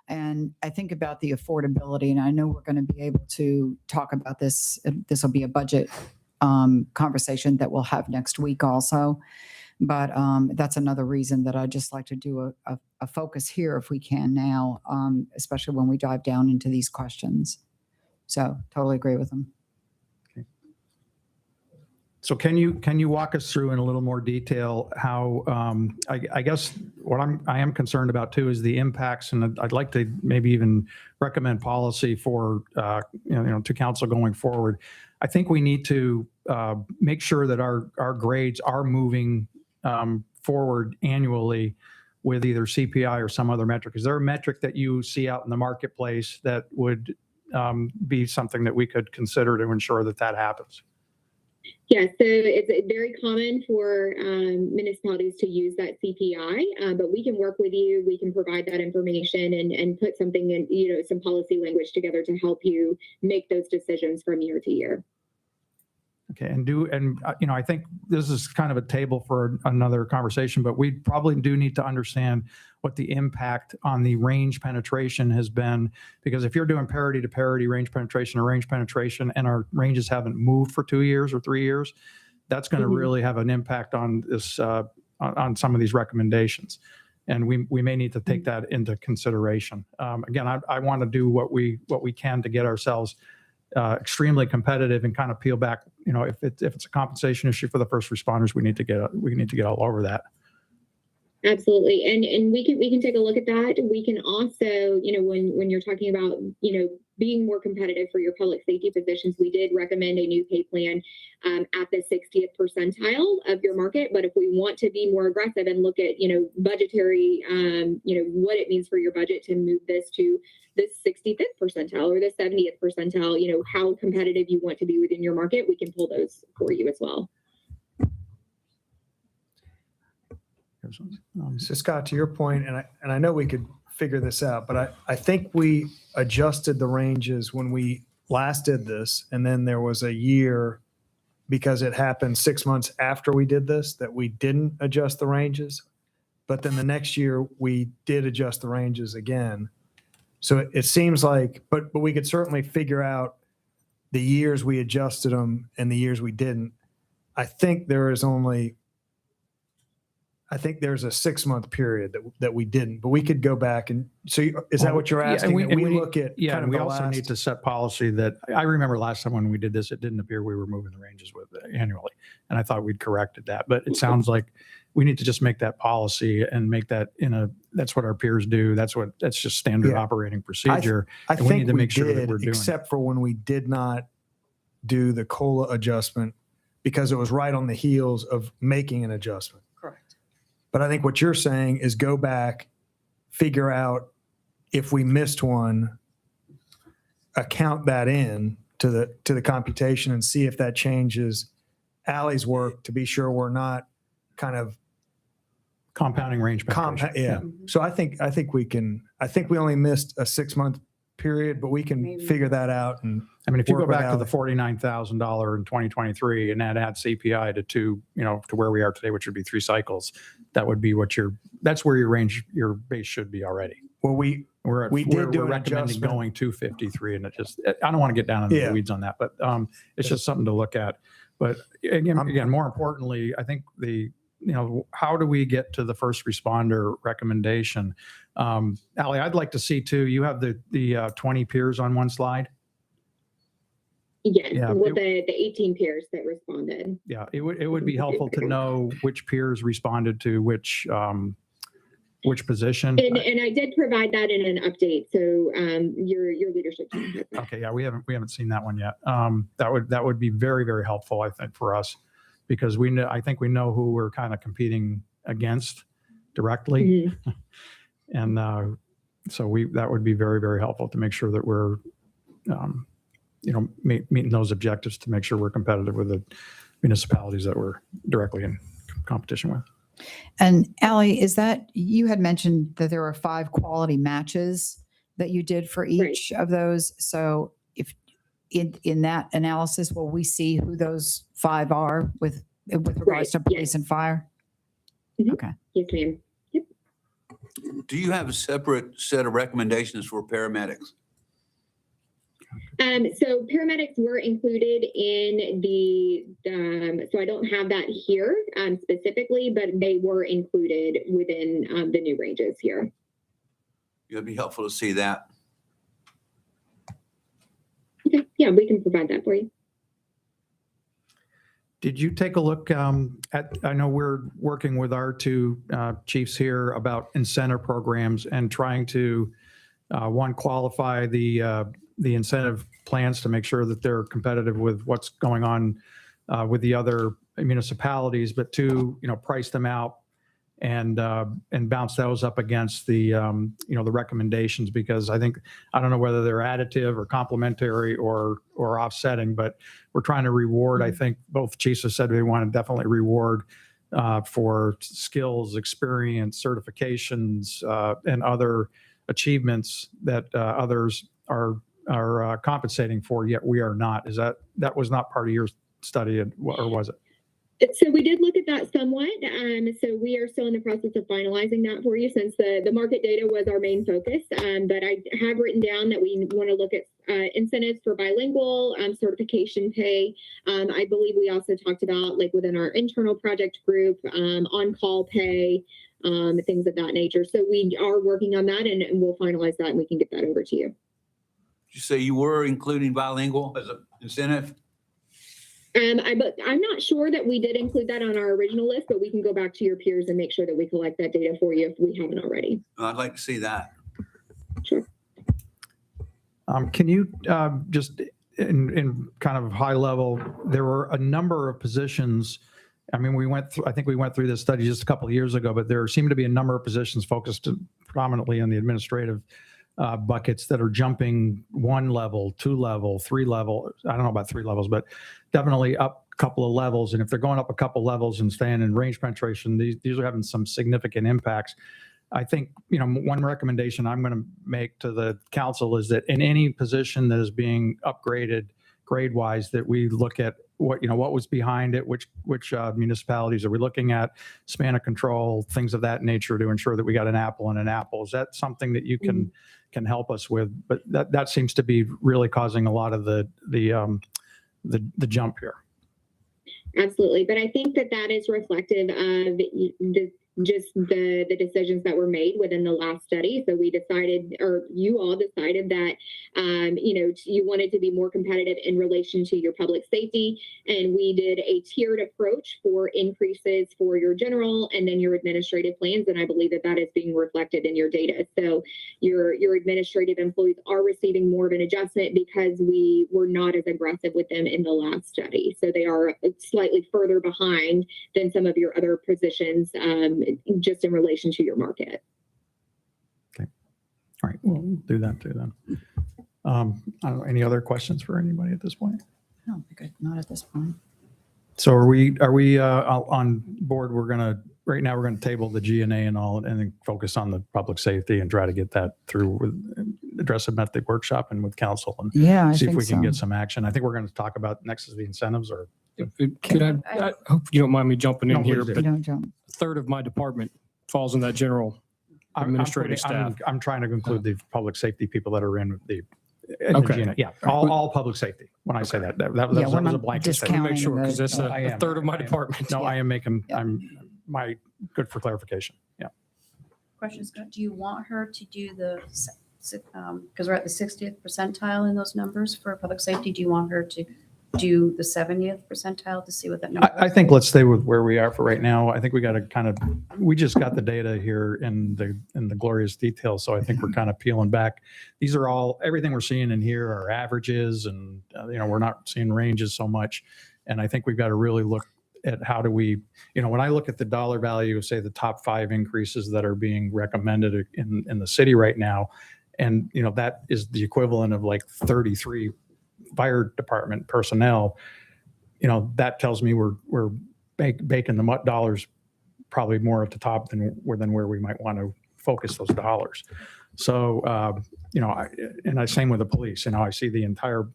And I think about the affordability, and I know we're going to be able to talk about this. This will be a budget conversation that we'll have next week also. But that's another reason that I'd just like to do a focus here if we can now, especially when we dive down into these questions. So totally agree with them. Okay. So can you walk us through in a little more detail how, I guess what I am concerned about too is the impacts, and I'd like to maybe even recommend policy for, to council going forward. I think we need to make sure that our grades are moving forward annually with either CPI or some other metric. Is there a metric that you see out in the marketplace that would be something that we could consider to ensure that happens? Yeah, so it's very common for municipalities to use that CPI, but we can work with you. We can provide that information and put something in, some policy language together to help you make those decisions from year to year. Okay, I think this is kind of a table for another conversation, but we probably do need to understand what the impact on the range penetration has been, because if you're doing parity to parity range penetration or range penetration and our ranges haven't moved for 2 years or 3 years, that's going to really have an impact on this, on some of these recommendations. And we may need to take that into consideration. Again, I want to do what we can to get ourselves extremely competitive and kind of peel back. If it's a compensation issue for the first responders, we need to get all over that. Absolutely, and we can take a look at that. We can also, when you're talking about, being more competitive for your public safety positions, we did recommend a new pay plan at the 60th percentile of your market. But if we want to be more aggressive and look at, budgetary, what it means for your budget to move this to the 65th percentile or the 70th percentile, how competitive you want to be within your market, we can pull those for you as well. So Scott, to your point, and I know we could figure this out, but I think we adjusted the ranges when we last did this, and then there was a year, because it happened 6 months after we did this, that we didn't adjust the ranges. But then the next year we did adjust the ranges again. So it seems like, but we could certainly figure out the years we adjusted them and the years we didn't. I think there's a 6-month period that we didn't, but we could go back and, so is that what you're asking? Yeah, we look at yeah, kind of and we the also last- need to set policy that, I remember last time when we did this, it didn't appear we were moving the ranges with annually. And I thought we'd corrected that, but it sounds like we need to just make that policy and make that that's what our peers do. That's just standard Yeah. operating procedure. I and we think need to we make sure that did, we're doing it. except for when we did not do the COLA adjustment because it was right on the heels of making an adjustment. Correct. But I think what you're saying is go back, figure out if we missed one, account that in to the computation and see if that changes Ally's work to be sure we're not kind of Compounding range penetration. yeah. So I think we only missed a 6-month period, but we can Maybe. figure that out. And I mean, if you go work with back to the Ally. $49,000 in 2023 and add CPI to where we are today, which would be 3 cycles, that would be that's where your base should be already. Well, we did do we're an recommending adjustment. going to 53, and I don't want to get down into Yeah. the weeds on that, but it's just something to look at. But again, more importantly, I think how do we get to the first responder recommendation? Ally, I'd like to see too, you have the 20 peers on one slide. Yes, Yeah, with the 18 peers that responded. Yeah, it would be helpful to know which peers responded to which position. And I did provide that in an update, so your leadership team has that. Okay, yeah, we haven't seen that one yet. That would be very, very helpful, I think, for us, because I think we know who we're kind of competing against directly. Mhm. And so that would be very, very helpful to make sure that we're, meeting those objectives to make sure we're competitive with the municipalities that we're directly in competition with. And Ally, you had mentioned that there were 5 quality matches that you did for each of those. So if in that analysis, will we see who those 5 are with regards Right, to police yes. and fire? Mhm. Okay. Yes, ma'am. Do you have a separate set of recommendations for paramedics? So paramedics were included in so I don't have that here specifically, but they were included within the new ranges here. It'd be helpful to see that. Okay, yeah, we can provide that for you. Did you take a look I know we're working with our 2 chiefs here about incentive programs and trying to, one, qualify the incentive plans to make sure that they're competitive with what's going on with the other municipalities, but 2, price them out and bounce those up against the recommendations, because I don't know whether they're additive or complementary or offsetting, but we're trying to reward. I think both chiefs have said we want to definitely reward for skills, experience, certifications, and other achievements that others are compensating for, yet we are not. That was not part of your study, or was it? So we did look at that somewhat. So we are still in the process of finalizing that for you, since the market data was our main focus. But I have written down that we want to look at incentives for bilingual certification pay. I believe we also talked about, like, within our internal project group, on-call pay, things of that nature. So we are working on that, and we'll finalize that, and we can get that over to you. Did you say you were including bilingual as an incentive? I'm not sure that we did include that on our original list, but we can go back to your peers and make sure that we collect that data for you if we haven't already. I'd like to see that. Sure. Can you just in kind of high level, there were a number of positions. I mean, I think we went through this study just a couple of years ago, but there seemed to be a number of positions focused prominently on the administrative buckets that are jumping 1 level, 2 level, 3 level. I don't know about 3 levels, but definitely up a couple of levels. And if they're going up a couple levels and staying in range penetration, these are having some significant impacts. I think, one recommendation I'm going to make to the council is that in any position that is being upgraded grade-wise, that we look at what was behind it, which municipalities are we looking at, span of control, things of that nature, to ensure that we got an apple and an apple. Is that something that you can help us with? But that seems to be really causing a lot of the jump here. Absolutely. But I think that is reflective of the decisions that were made within the last study. So we decided, or you all decided, that you wanted to be more competitive in relation to your public safety, and we did a tiered approach for increases for your general and then your administrative plans, and I believe that is being reflected in your data. So your administrative employees are receiving more of an adjustment because we were not as aggressive with them in the last study. So they are slightly further behind than some of your other positions, just in relation to your market. Okay. All right. We'll do that too then. I don't know, any other questions for anybody at this point? I don't think not at this point. So are we on board? Right now we're going to table the G&A and all, and then focus on the public safety and try to get that through, address it at the workshop and with council, and see if we can get some action. I think we're going to talk about next is the incentives, or Could I hope you don't mind me jumping in No, here, please do. but Don't jump. a third of my department falls in that general administrative staff. I'm trying to include the public safety people that are in the Okay. G&A. Yeah, all public safety. When I say that Yeah, was we're a not blanket discounting statement. Make sure, because the- that's No, I a am. third of my I am. department. No, I am making, Yeah. good for clarification. Yeah. Question, Scott, do you want her to do the because we're at the 60th percentile in those numbers for public safety, do you want her to do the 70th percentile to see what that number I looks think like? let's stay with where we are for right now. I think we got to we just got the data here in the glorious details. So I think we're kind of peeling back. These are everything we're seeing in here are averages, and we're not seeing ranges so much. And I think we've got to really look at how do we, when I look at the dollar value of, say, the top 5 increases that are being recommended in the city right now, and that is the equivalent of like 33 fire department personnel, that tells me we're baking the dollars probably more at the top than where we might want to focus those dollars. So, I same with the police. I see the entire,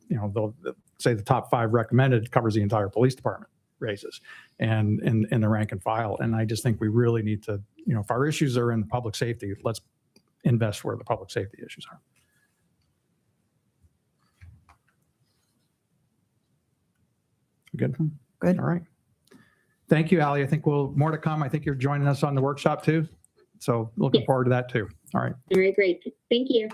say the top 5 recommended covers the entire police department raises and in the rank and file. And I just think we really need to, if our issues are in public safety, let's invest where the public safety issues are. Good. Good. All right. Thank you, Ally. I think more to come. I think you're joining us on the workshop too. So looking Yes. forward to that too. All right. All right, great. Thank you.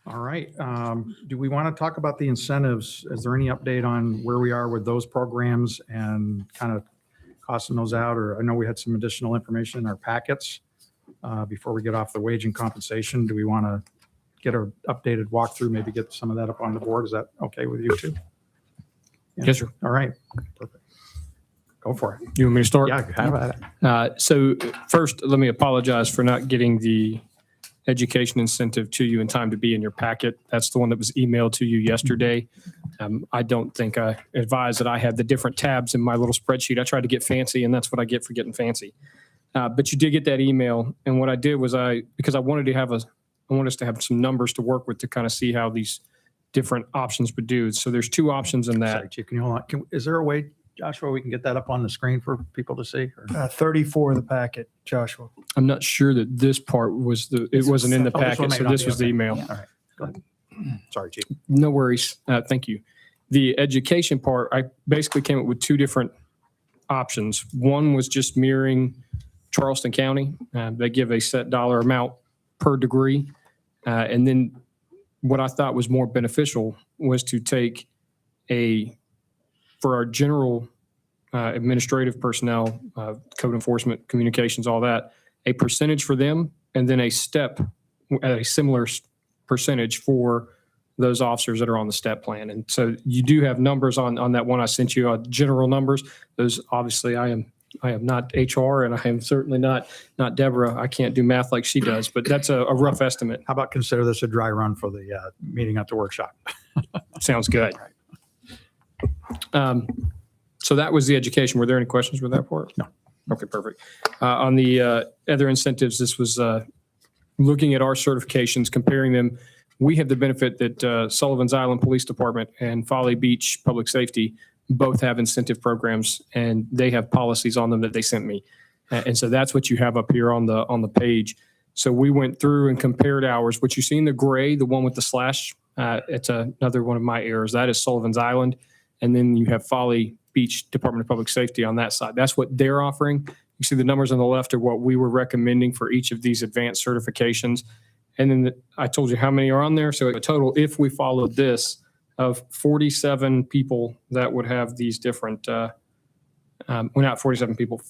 All right. Do we want to talk about the incentives? Is there any update on where we are with those programs and kind of costing those out? Or I know we had some additional information in our packets before we get off the wage and compensation. Do we want to get an updated walkthrough, maybe get some of that up on the board? Is that okay with you too? Yeah. Yes, sir. All right. Perfect. Go for it. You want me to start? Yeah, have at it. So first, let me apologize for not getting the education incentive to you in time to be in your packet. That's the one that was emailed to you yesterday. I don't think I advised that I had the different tabs in my little spreadsheet. I tried to get fancy, and that's what I get for getting fancy. But you did get that email. And what I did was because I wanted us to have some numbers to work with to kind of see how these different options would do. So there's 2 options in that. Sorry, Chief, can you hold on? Is there a way, Joshua, we can get that up on the screen for people to see? Or? 34 of the packet, Joshua. I'm not sure that this part it wasn't in the Oh, this one packet, may so not this be, was the okay. email. All right. Go ahead. Sorry, Chief. No worries. Thank you. The education part, I basically came up with 2 different options. One was just mirroring Charleston County. They give a set dollar amount per degree. And then what I thought was more beneficial was to take for our general administrative personnel, code enforcement, communications, all that, a percentage for them, and then a step at a similar percentage for those officers that are on the step plan. And so you do have numbers on that one I sent you, general numbers. Those obviously I am not HR, and I am certainly not Deborah. I can't do math like she does, but that's a rough estimate. How about consider this a dry run for the meeting at the workshop? Sounds good. So that was the education. Were there any questions with that part? No. Okay, perfect. On the other incentives, this was looking at our certifications, comparing them. We have the benefit that Sullivan's Island Police Department and Folly Beach Public Safety both have incentive programs, and they have policies on them that they sent me. And so that's what you have up here on the page. So we went through and compared ours. What you see in the gray, the one with the slash, it's another one of my errors. That is Sullivan's Island. And then you have Folly Beach Department of Public Safety on that side. That's what they're offering. You see the numbers on the left are what we were recommending for each of these advanced certifications. And then I told you how many are on there. So a total, if we followed this, of 47 people that would have these different, well, not 47 people,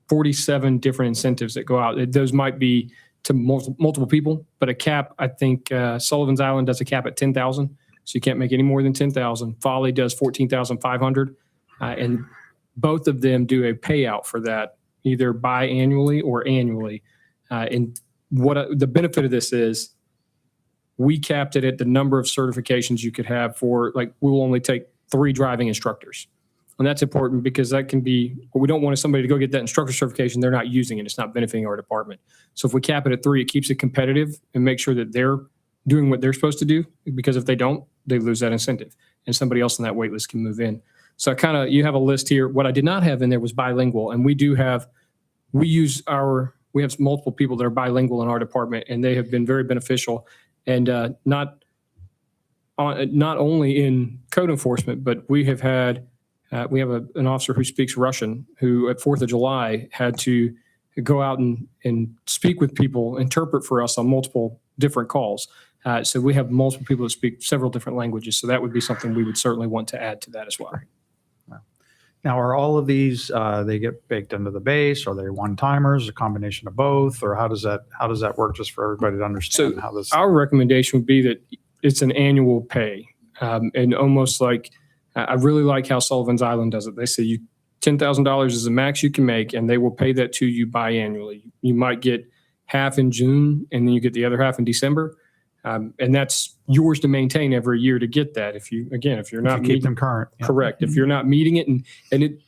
47 different incentives that go out. Those might be to multiple people, but a cap, I think Sullivan's Island does a cap at 10,000. So you can't make any more than 10,000. Folly does 14,500. And both of them do a payout for that, either biannually or annually. And what the benefit of this is, we capped it at the number of certifications you could have for, like, we'll only take 3 driving instructors. And that's important because that can be, what we don't want is somebody to go get that instructor certification, they're not using it, it's not benefiting our department. So if we cap it at 3, it keeps it competitive and make sure that they're doing what they're supposed to do, because if they don't, they lose that incentive and somebody else on that wait list can move in. So you have a list here. What I did not have in there was bilingual, and we have multiple people that are bilingual in our department, and they have been very beneficial. And not only in code enforcement, but we have had We have an officer who speaks Russian who at 4th of July had to go out and speak with people, interpret for us on multiple different calls. So we have multiple people that speak several different languages. So that would be something we would certainly want to add to that as well. Now, are all of these, they get baked into the base? Are they one-timers, a combination of both? Or how does that work, just for everybody to understand So how this? Our recommendation would be that it's an annual pay. And almost like, I really like how Sullivan's Island does it. They say $10,000 is the max you can make, and they will pay that to you biannually. You might get half in June, and then you get the other half in December. And that's yours to maintain every year to get that. If you're If you not keep meeting, them current. Yeah. correct. If you're not meeting it, and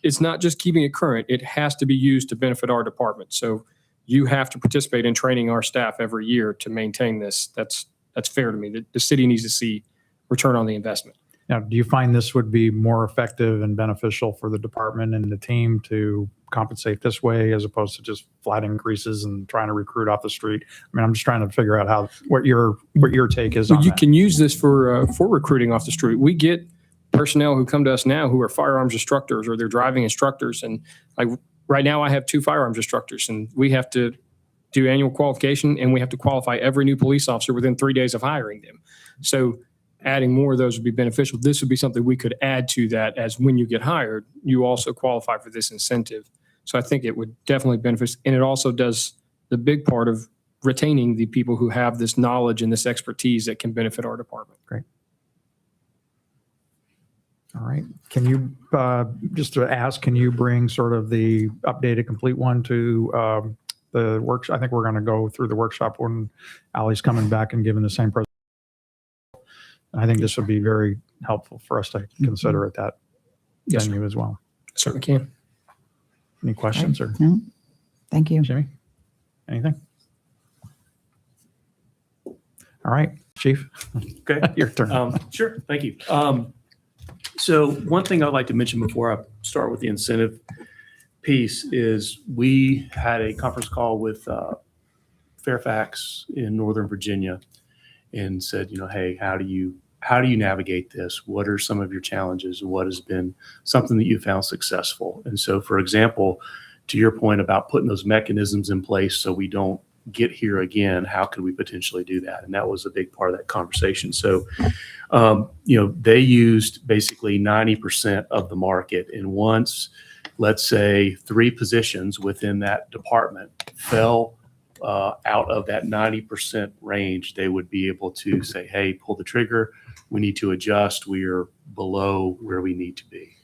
it's not just keeping it current, it has to be used to benefit our department. So you have to participate in training our staff every year to maintain this. That's fair to me. The city needs to see return on the investment. Now, do you find this would be more effective and beneficial for the department and the team to compensate this way as opposed to just flat increases and trying to recruit off the street? I mean, I'm just trying to figure out what your take is Well, on you that. can use this for recruiting off the street. We get personnel who come to us now who are firearms instructors or they're driving instructors. And like right now I have 2 firearms instructors, and we have to do annual qualification, and we have to qualify every new police officer within 3 days of hiring them. So adding more of those would be beneficial. This would be something we could add to that, as when you get hired, you also qualify for this incentive. So I think it would definitely benefit. And it also does the big part of retaining the people who have this knowledge and this expertise that can benefit our department. All right. Can you, just to ask, can you bring sort of the updated complete one to the workshop? I think we're going to go through the workshop when Ally's coming back and giving the same presentation. I think this would be very helpful for us to consider at that Yes, sir. venue as well. Certainly can. Any questions or No? Thank you. Jimmy? Anything? All right, Chief, Okay. your turn. Sure, thank you. So one thing I'd like to mention before I start with the incentive piece is we had a conference call with Fairfax in Northern Virginia and said, hey, how do you navigate this? What are some of your challenges? What has been something that you found successful? And so, for example, to your point about putting those mechanisms in place so we don't get here again, how could we potentially do that? And that was a big part of that conversation. So, they used basically 90% of the market. And once, let's say, 3 positions within that department fell out of that 90% range, they would be able to say, hey, pull the trigger. We need to adjust. We are below where we need to be.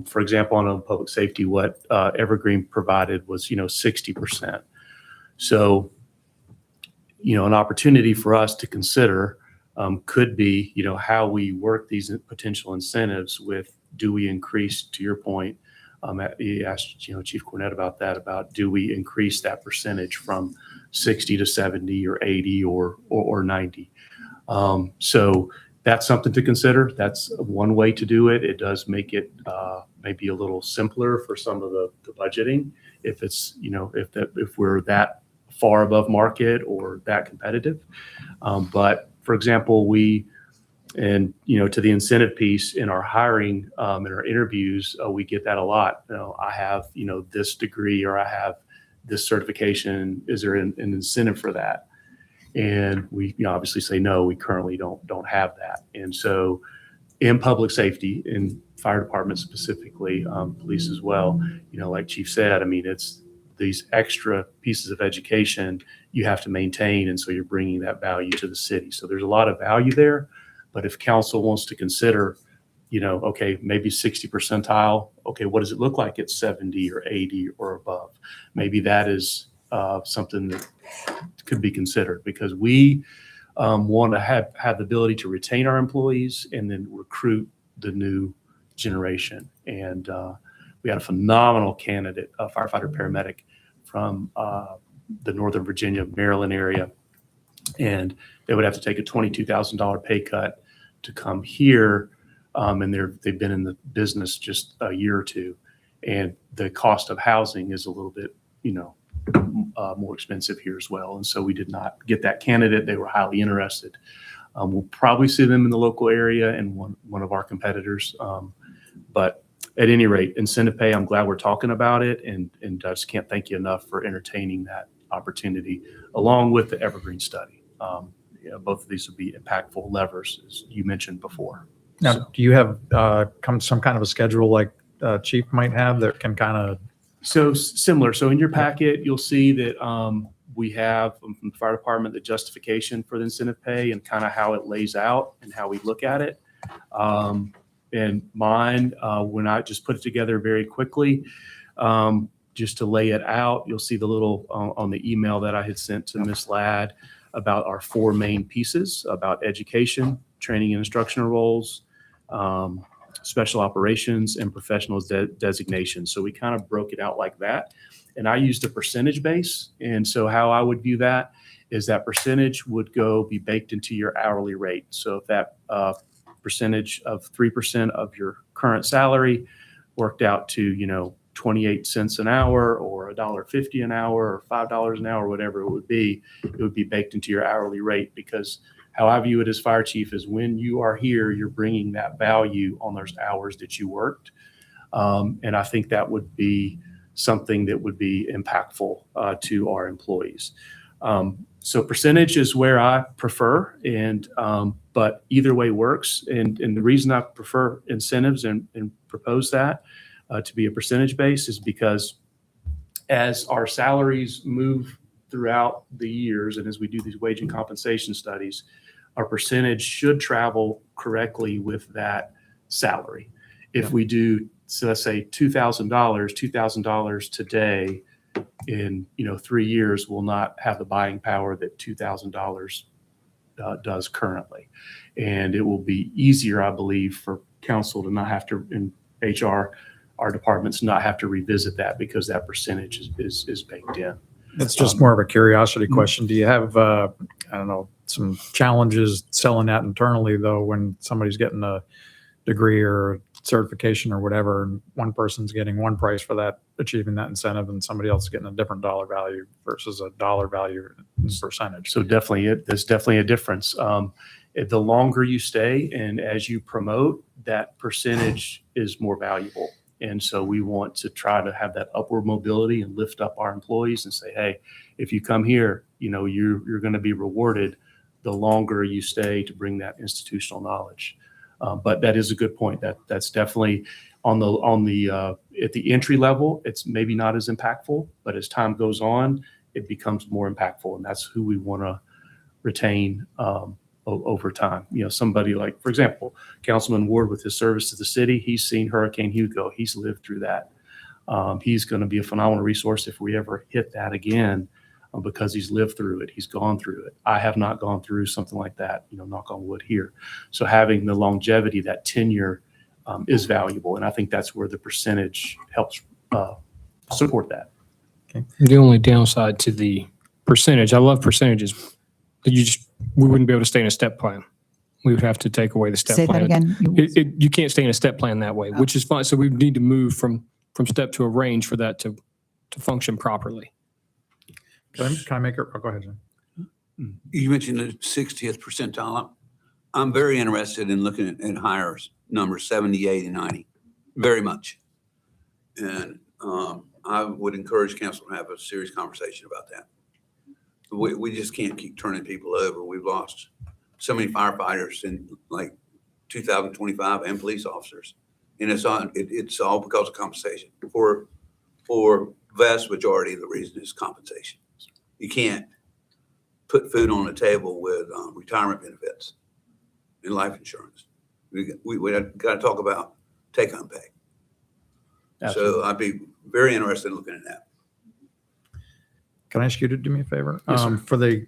For example, on public safety, what Evergreen provided was, 60%. So, an opportunity for us to consider could be, how we work these potential incentives with, do we increase, to your point, you asked, Chief Cornett about that, about do we increase that percentage from 60 to 70 or 80 or 90? So that's something to consider. That's one way to do it. It does make it maybe a little simpler for some of the budgeting if it's, if we're that far above market or that competitive. But for example, to the incentive piece in our hiring, in our interviews, we get that a lot. I have, this degree or I have this certification. Is there an incentive for that? And we obviously say, no, we currently don't have that. And so in public safety, in fire department specifically, police as well, like Chief said, it's these extra pieces of education you have to maintain. And so you're bringing that value to the city. So there's a lot of value there. But if council wants to consider, okay, maybe 60 percentile, okay, what does it look like at 70 or 80 or above? Maybe that is something that could be considered, because we want to have the ability to retain our employees and then recruit the new generation. And we had a phenomenal candidate, a firefighter paramedic from the Northern Virginia, Maryland area. And they would have to take a $22,000 pay cut to come here. And they've been in the business just a year or two. And the cost of housing is a little bit, more expensive here as well. And so we did not get that candidate. They were highly interested. We'll probably see them in the local area and one of our competitors. But at any rate, incentive pay, I'm glad we're talking about it, and I just can't thank you enough for entertaining that opportunity, along with the Evergreen study. Both of these would be impactful levers, as you mentioned before. Now, do you have some kind of a schedule like Chief might have that can kind of, So similar. So in your packet, you'll see that we have from the fire department the justification for the incentive pay and kind of how it lays out and how we look at it. And mine, when I just put it together very quickly, just to lay it out, you'll see the little on the email that I had sent to Ms. Ladd about our 4 main pieces about education, training and instructional roles, special operations, and professional designation. So we kind of broke it out like that. And I used a percentage base. And so how I would view that is that percentage would be baked into your hourly rate. So if that percentage of 3% of your current salary worked out to, 28 cents an hour or $1.50 an hour or $5 an hour, whatever it would be baked into your hourly rate, because how I view it as fire chief is when you are here, you're bringing that value on those hours that you worked. And I think that would be something that would be impactful to our employees. So percentage is where I prefer, but either way works. And the reason I prefer incentives and propose that to be a percentage base is because as our salaries move throughout the years and as we do these wage and compensation studies, our percentage should travel correctly with that salary. If we do, so let's say $2,000 today in 3 years will not have the buying power that $2,000 does currently. And it will be easier, I believe, for council to not have to, in HR, our departments not have to revisit that because that percentage is baked in. it's just more of a curiosity question. Do you have, I don't know, some challenges selling that internally though, when somebody's getting a degree or certification or whatever, and one person's getting one price for that, achieving that incentive, and somebody else is getting a different dollar value versus a dollar value in percentage? So definitely, there's definitely a difference. The longer you stay and as you promote, that percentage is more valuable. And so we want to try to have that upward mobility and lift up our employees and say, hey, if you come here, you're going to be rewarded the longer you stay to bring that institutional knowledge. But that is a good point. That's definitely at the entry level, it's maybe not as impactful, but as time goes on, it becomes more impactful. And that's who we want to retain over time. Somebody like, for example, Councilman Ward with his service to the city, he's seen Hurricane Hugo. He's lived through that. He's going to be a phenomenal resource if we ever hit that again, because he's lived through it. He's gone through it. I have not gone through something like that, knock on wood here. So having the longevity, that tenure is valuable. And I think that's where the percentage helps support that. The only downside to the percentage, I love percentages, that we wouldn't be able to stay in a step plan. We would have to take away the step Say plan. that again. You can't stay in a step plan that way, which is fine. So we need to move from step to a range for that to function properly. Can I make it? Oh, go ahead, Jim. You mentioned the 60th percentile. I'm very interested in looking at hires, numbers 70, 80, 90, very much. And I would encourage council to have a serious conversation about that. We just can't keep turning people over. We've lost so many firefighters in like 2025 and police officers. And it's all because of compensation. For vast majority of the reason is compensation. You can't put food on the table with retirement benefits and life insurance. We got to talk about take-home pay. Absolutely. So I'd be very interested in looking at that. Can I ask you to do me a favor? Yes, sir. For the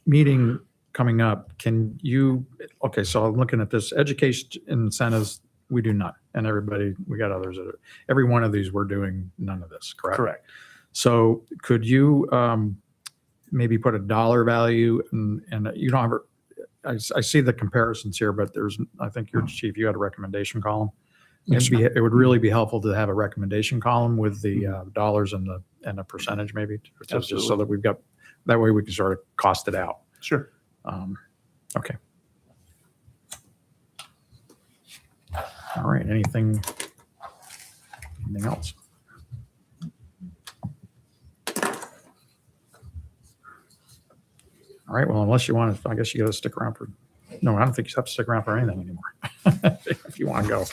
meeting coming up, okay, so I'm looking at this education incentives, we do none. And we got others that every one of these, we're doing none of this, correct? Correct. So could you maybe put a dollar value and you don't have, I see the comparisons here, but I think your chief, you had a recommendation column. It would really be helpful to have a recommendation column with the dollars and the percentage maybe, just so that that way we can sort of cost it out. Sure. Okay. All right. Anything Anything else? All right, well, unless you want to, I guess you got to stick around for, no, I don't think you have to stick around for anything anymore. If you want to go.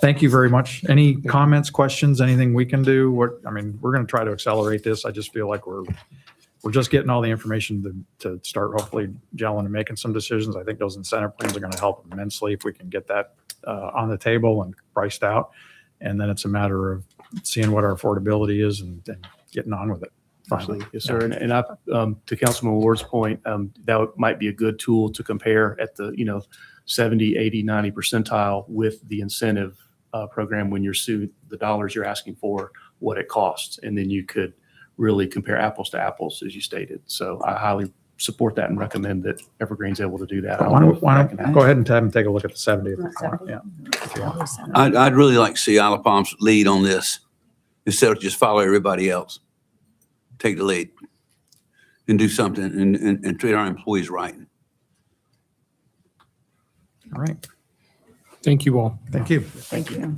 Thank you very much. Any comments, questions, anything we can do? I mean, we're going to try to accelerate this. I just feel like we're just getting all the information to start hopefully gelling and making some decisions. I think those incentive plans are going to help immensely if we can get that on the table and priced out. And then it's a matter of seeing what our affordability is and getting on with it. Finally. Absolutely. Yes, sir. And I, to Councilman Ward's point, that might be a good tool to compare at the, 70, 80, 90 percentile with the incentive program when you're sued, the dollars you're asking for, what it costs. And then you could really compare apples to apples, as you stated. So I highly support that and recommend that Evergreen's able to do that. I don't know if Why that can don't happen. go ahead and have them take a look at the 70. If you want. Yeah. If you want. I'd really like to see Isle of Palms lead on this instead of just follow everybody else. Take the lead and do something and treat our employees right. All right. Thank you all. Thank you. Thank you.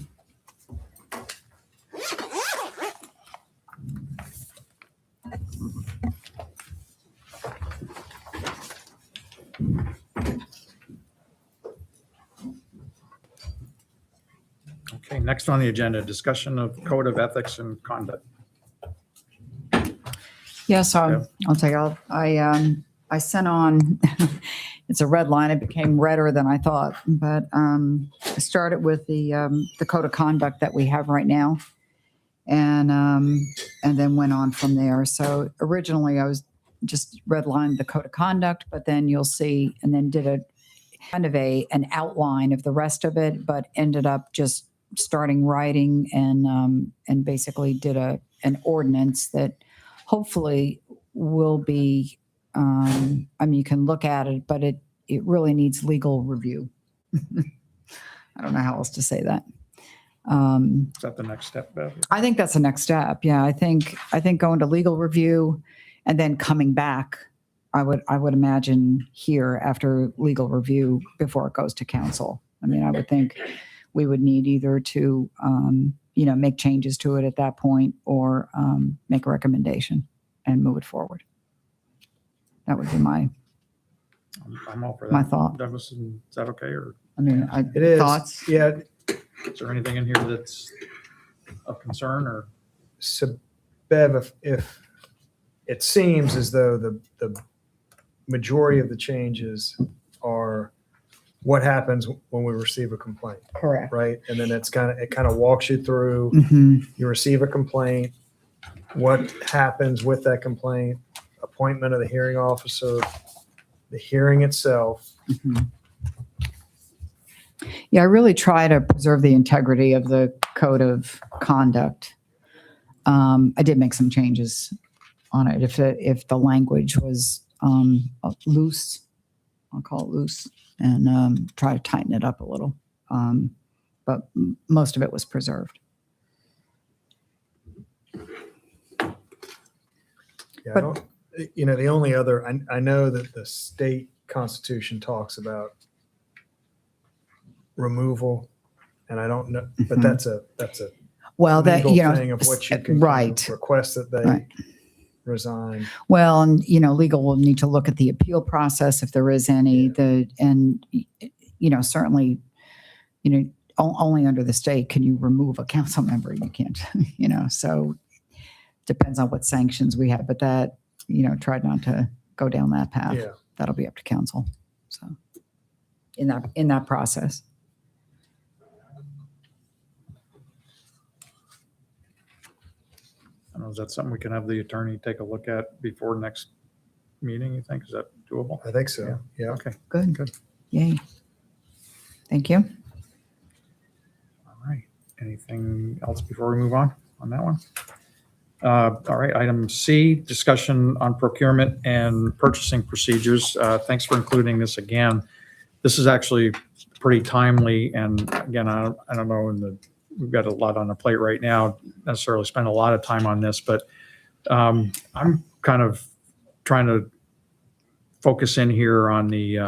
Okay, next on the agenda, discussion of code of ethics and conduct. Yeah, so Yeah. I'll take out, I sent on, it's a red line. It became redder than I thought, but I started with the code of conduct that we have right now. And then went on from there. So originally I was just redlined the code of conduct, but then you'll see, and then did a kind of an outline of the rest of it, but ended up just starting writing and basically did an ordinance that hopefully will be, I mean, you can look at it, but it really needs legal review. I don't know how else to say that. Is that the next step, Bev? I think that's the next step. Yeah, I think going to legal review and then coming back, I would imagine here after legal review before it goes to council. I mean, I would think we would need either to, make changes to it at that point or make a recommendation and move it forward. That would be my I'm all for that. My thought. Douglas, is that okay? Or It is. Thoughts? Yeah. is there anything in here that's of concern or? So Bev, if it seems as though the majority of the changes are what happens when we receive a complaint, correct. right? And then it kind of walks you through, you receive a complaint, what happens with that complaint, appointment of the hearing officer, the hearing itself. Yeah, I really try to preserve the integrity of the code of conduct. I did make some changes on it. If the language was loose, I'll call it loose, and try to tighten it up a little. But most of it was preserved. Yeah, But- I don't, the only other, I know that the state constitution talks about removal, and I don't know, but that's a Well, that, legal thing of what you can right. request that they Right. resign. Well, and legal will need to look at the appeal process if there is any. Certainly, only under the state can you remove a council member. You can't, So depends on what sanctions we have, but that try not to go down that path. Yeah. That'll be up to council. So in that process. I don't know, is that something we can have the attorney take a look at before next meeting, you think? Is that doable? I think so. Yeah. Okay, Good. good. Yay. Thank you. All right. Anything else before we move on that one? All right, item C, discussion on procurement and purchasing procedures. Thanks for including this again. This is actually pretty timely, and again, I don't know, we've got a lot on the plate right now, necessarily spend a lot of time on this, but I'm kind of trying to focus in here on the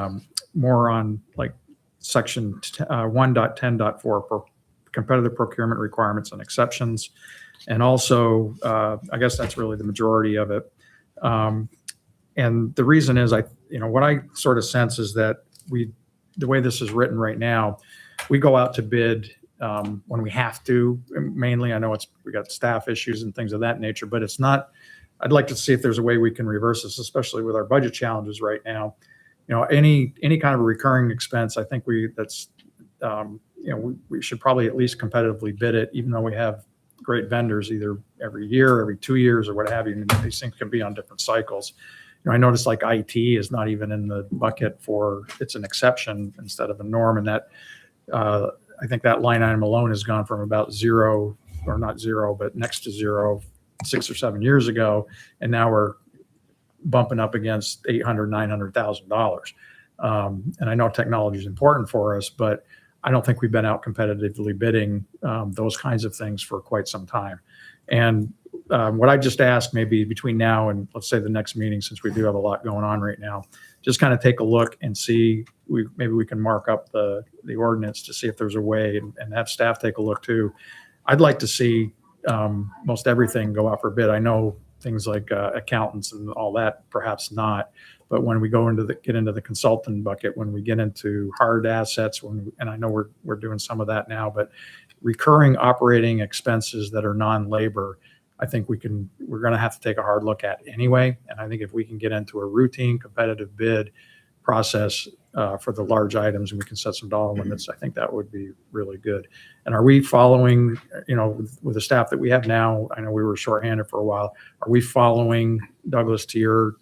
more on like section 1.10.4 competitive procurement requirements and exceptions. And also, I guess that's really the majority of it. And the reason is what I sort of sense is that the way this is written right now, we go out to bid when we have to. Mainly, I know we got staff issues and things of that nature, but it's not. I'd like to see if there's a way we can reverse this, especially with our budget challenges right now. Any kind of a recurring expense, I think we should probably at least competitively bid it, even though we have great vendors either every year, every 2 years, or what have you. And these things can be on different cycles. I noticed like IT is not even in the bucket it's an exception instead of a norm. And that, I think that line item alone has gone from about zero, or not zero, but next to zero 6 or 7 years ago. And now we're bumping up against $800,000, $900,000. And I know technology is important for us, but I don't think we've been out competitively bidding those kinds of things for quite some time. And what I just asked, maybe between now and let's say the next meeting, since we do have a lot going on right now, just kind of take a look and see, maybe we can mark up the ordinance to see if there's a way, and have staff take a look too. I'd like to see most everything go out for bid. I know things like accountants and all that, perhaps not. But when we get into the consultant bucket, when we get into hard assets, and I know we're doing some of that now, but recurring operating expenses that are non-labor, I think we're going to have to take a hard look at anyway. And I think if we can get into a routine competitive bid process for the large items, and we can set some dollar limits, I think that would be really good. And are we following, with the staff that we have now, I know we were shorthanded for a while, are we following, Douglas, to your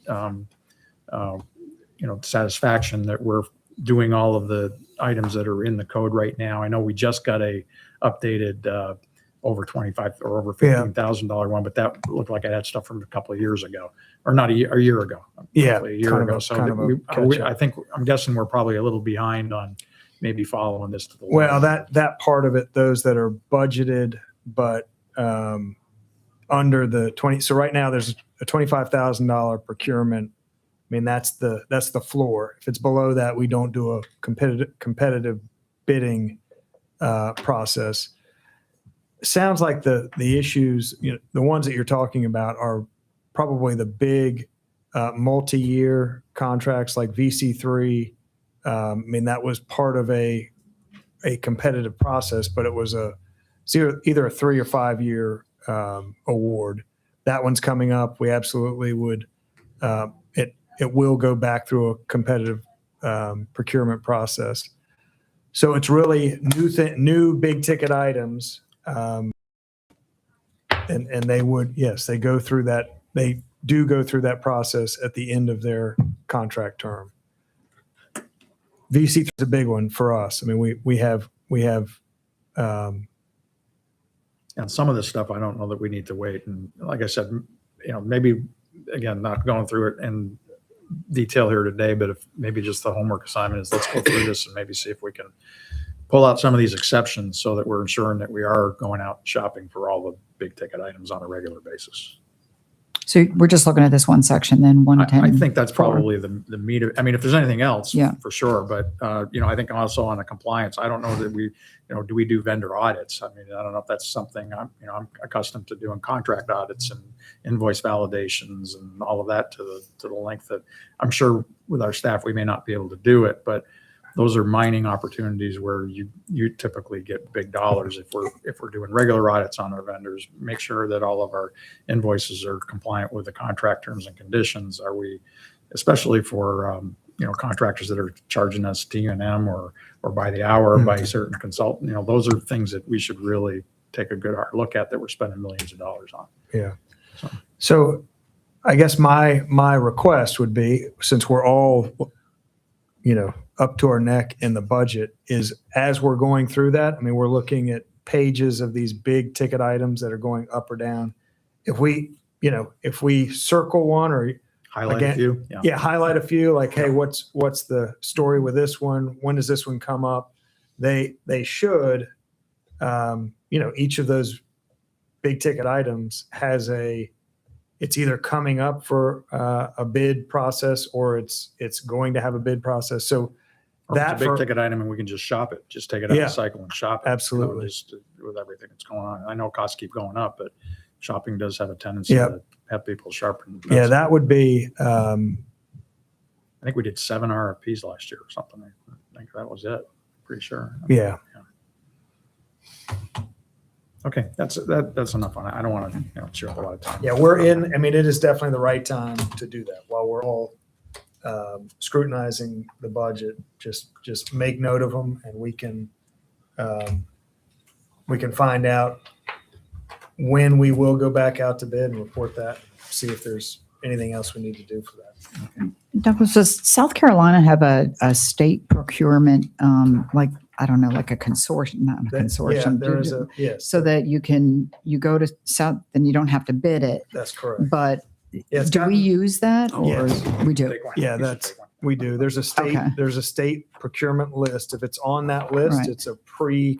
satisfaction that we're doing all of the items that are in the code right now? I know we just got a updated over $25,000 or over $15,000 one, but that looked like it had stuff from a couple of years ago, or not a year ago. Yeah, A year ago. So I'm guessing we're probably a little behind on maybe following this to the Well, letter. that part of it, those that are budgeted, but under the 20. So right now there's a $25,000 procurement. I mean, that's the floor. If it's below that, we don't do a competitive bidding process. Sounds like the issues, the ones that you're talking about are probably the big multi-year contracts like VC3. I mean, that was part of a competitive process, but it was either a 3 or 5 year award. That one's coming up. We absolutely would. It will go back through a competitive procurement process. So it's really new big ticket items. And they would, yes, they go through that. They do go through that process at the end of their contract term. VC is a big one for us. I mean, we have. And some of this stuff, I don't know that we need to wait. And like I said, maybe, again, not going through it in detail here today, but if maybe just the homework assignment is let's go through this and maybe see if we can pull out some of these exceptions so that we're ensuring that we are going out shopping for all the big ticket items on a regular basis. So we're just looking at this one section, then 110. I think that's probably the meat of, I mean, if there's anything else, Yeah. for sure. But, I think also on the compliance, I don't know that do we do vendor audits? I mean, I don't know if that's something I'm accustomed to doing contract audits and invoice validations and all of that to the length that I'm sure with our staff, we may not be able to do it, but those are mining opportunities where you typically get big dollars if we're doing regular audits on our vendors. Make sure that all of our invoices are compliant with the contract terms and conditions. Are we, especially for contractors that are charging us T&M or by the hour, by a certain consultant, those are things that we should really take a good hard look at that we're spending millions of dollars on. Yeah. So I guess my request would be, since we're all, up to our neck in the budget, is as we're going through that, I mean, we're looking at pages of these big ticket items that are going up or down. If we circle one or Highlight Again, a few. Yeah. highlight a few, like, hey, what's the story with this one? When does this one come up? They should, each of those big ticket items has it's either coming up for a bid process or it's going to have a bid process. So Or if That it's a for- big ticket item and we can just shop it, just take it out Yeah. of the cycle and shop it. Absolutely. Just with everything that's going on. I know costs keep going up, but shopping does have a tendency Yeah. to have people sharpen. Yeah, that would be, I think we did 7 RFPs last year or something. I think that was it. Pretty sure. yeah. Okay, that's enough on it. I don't want to, chew up a lot of time. Yeah, we're in, I mean, it is definitely the right time to do that while we're all scrutinizing the budget. Just make note of them and we can find out when we will go back out to bid and report that, see if there's anything else we need to do for that. Douglas, does South Carolina have a state procurement, like, I don't know, like a consortium, not a Yeah, consortium? there is a, yes, So that you go to South, then you don't have to bid it, that's correct. but Yeah, it's do we gotten- use that or Yes. we do? Take one. Yeah, We should that's- take one. We do. There's Okay. a state procurement list. If it's on that list, Right. it's a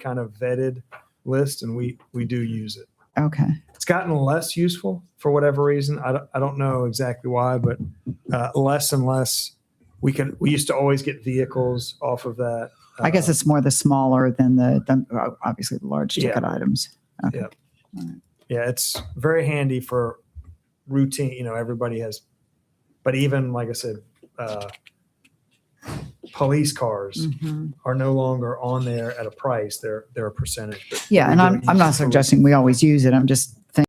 kind of vetted list and we do use it. Okay. It's gotten less useful for whatever reason. I don't know exactly why, but less and less. We used to always get vehicles off of that. I guess it's more the smaller than obviously the large Yeah. ticket items. Okay. Yeah. Yeah, it's very handy for routine, everybody has, but even like I said, police cars Mhm. are no longer on there at a price. They're a percentage. But Yeah, we and do I'm use not it for- suggesting we always use it. I'm just thinking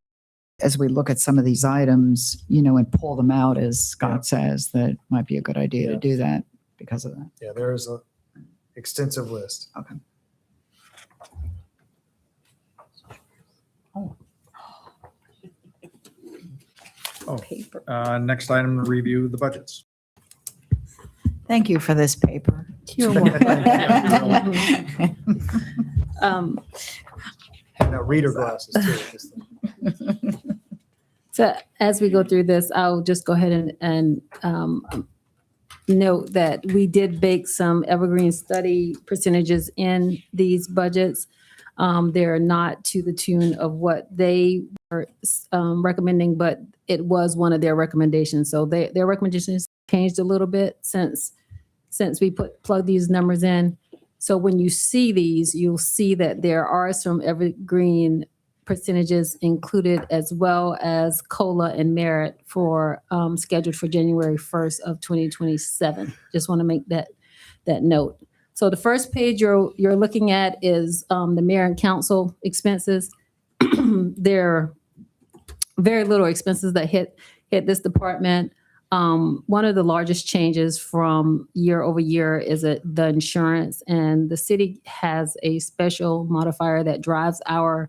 as we look at some of these items, and pull them out, as Scott says, that might be a good idea Yeah. to do that because of that. Yeah, there is a extensive list. Okay. Next item, review the budgets. Thank you for this paper. You're Um, Now reader glasses too. So as we go through this, I'll just go ahead and note that we did bake some evergreen study percentages in these budgets. They're not to the tune of what they were recommending, but it was one of their recommendations. So their recommendations changed a little bit since we plugged these numbers in. So when you see these, you'll see that there are some evergreen percentages included, as well as COLA and merit for scheduled for January 1st of 2027. Just want to make that note. So the first page you're looking at is the mayor and council expenses. There are very little expenses that hit this department. One of the largest changes from year over year is the insurance, and the city has a special modifier that drives our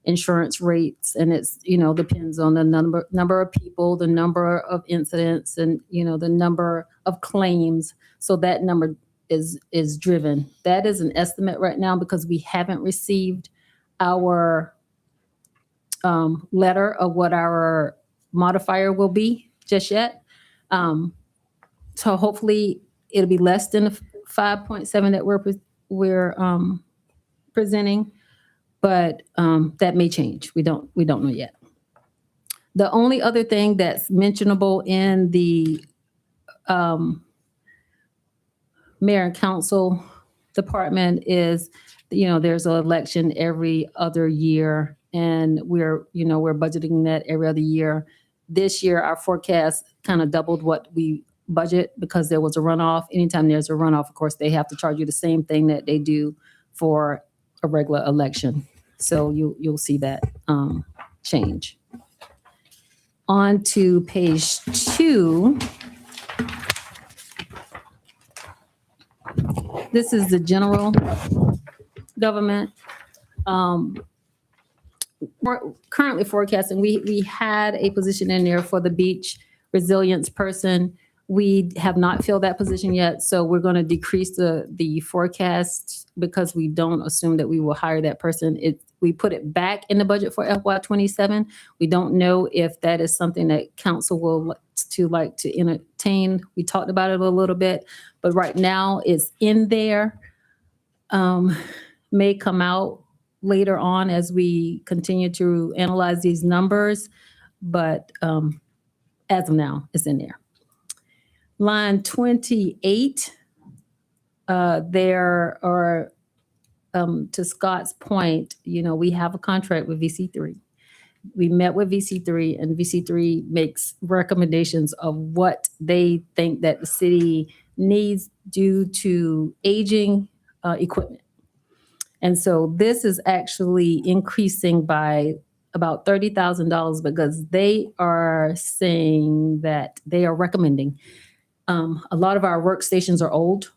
insurance rates, and it's depends on the number of people, the number of incidents, and the number of claims. So that number is driven. That is an estimate right now because we haven't received our letter of what our modifier will be just yet. So hopefully it'll be less than the 5.7 that we're presenting, but that may change. We don't know yet. The only other thing that's mentionable in the mayor and council department is, there's an election every other year, and we're budgeting that every other year. This year, our forecast kind of doubled what we budget because there was a runoff. Anytime there's a runoff, of course, they have to charge you the same thing that they do for a regular election. So you'll see that change. On to page 2. This is the general government. We're currently forecasting, we had a position in there for the beach resilience person. We have not filled that position yet, so we're going to decrease the forecast because we don't assume that we will hire that person. We put it back in the budget for FY27. We don't know if that is something that council will like to entertain. We talked about it a little bit, but right now it's in there. May come out later on as we continue to analyze these numbers, but as of now, it's in there. Line 28, there are, to Scott's point, we have a contract with VC3. We met with VC3 and VC3 makes recommendations of what they think that the city needs due to aging equipment. And so this is actually increasing by about $30,000 because they are saying that they are recommending. A lot of our workstations are old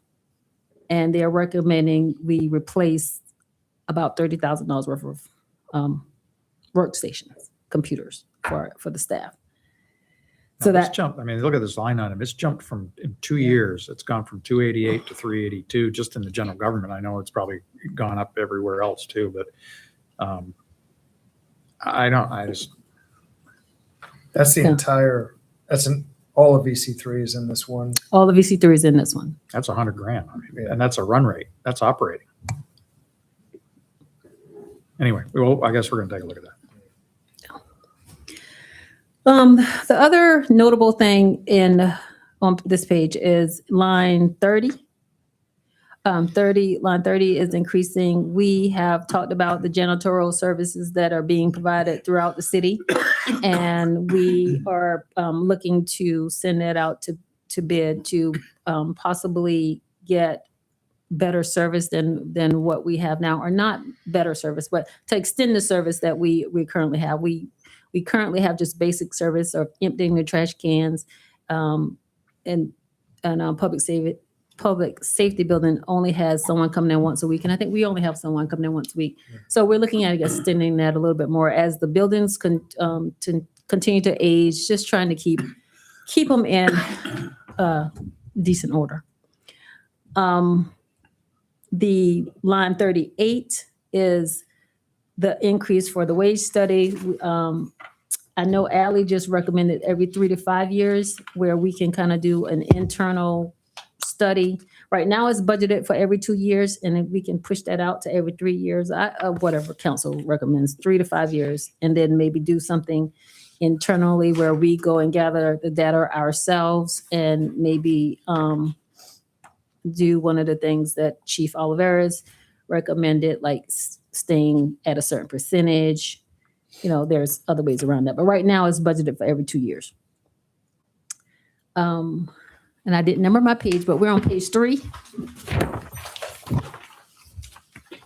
and they're recommending we replace about $30,000 worth of workstations, computers for the staff. So Now, this that, jumped, I mean, look at this line item. It's jumped from, in 2 years, it's gone from 288 to 382, just in the general government. I know it's probably gone up everywhere else too, but That's the Yeah. entire, all of VC3 is in this one. all the VC3 is in this one. that's $100,000. I mean, and that's a run rate. That's operating. Anyway, well, I guess we're going to take a look at that. The other notable thing on this page is line 30. Line 30 is increasing. We have talked about the janitorial services that are being provided throughout the city. And we are looking to send that out to bid to possibly get better service than what we have now, or not better service, but to extend the service that we currently have. We currently have just basic service of emptying the trash cans, and public safety building only has someone coming in once a week, and I think we only have someone coming in once a week. So we're looking at extending that a little bit more as the buildings to continue to age, just trying to keep them in decent order. The line 38 is the increase for the wage study. I know Ally just recommended every 3 to 5 years where we can kind of do an internal study. Right now it's budgeted for every 2 years, and then we can push that out to every 3 years, whatever council recommends, 3 to 5 years, and then maybe do something internally where we go and gather the data ourselves and maybe do one of the things that Chief Oliveras recommended, like staying at a certain percentage. There's other ways around that, but right now it's budgeted for every 2 years. And I didn't number my page, but we're on page 3,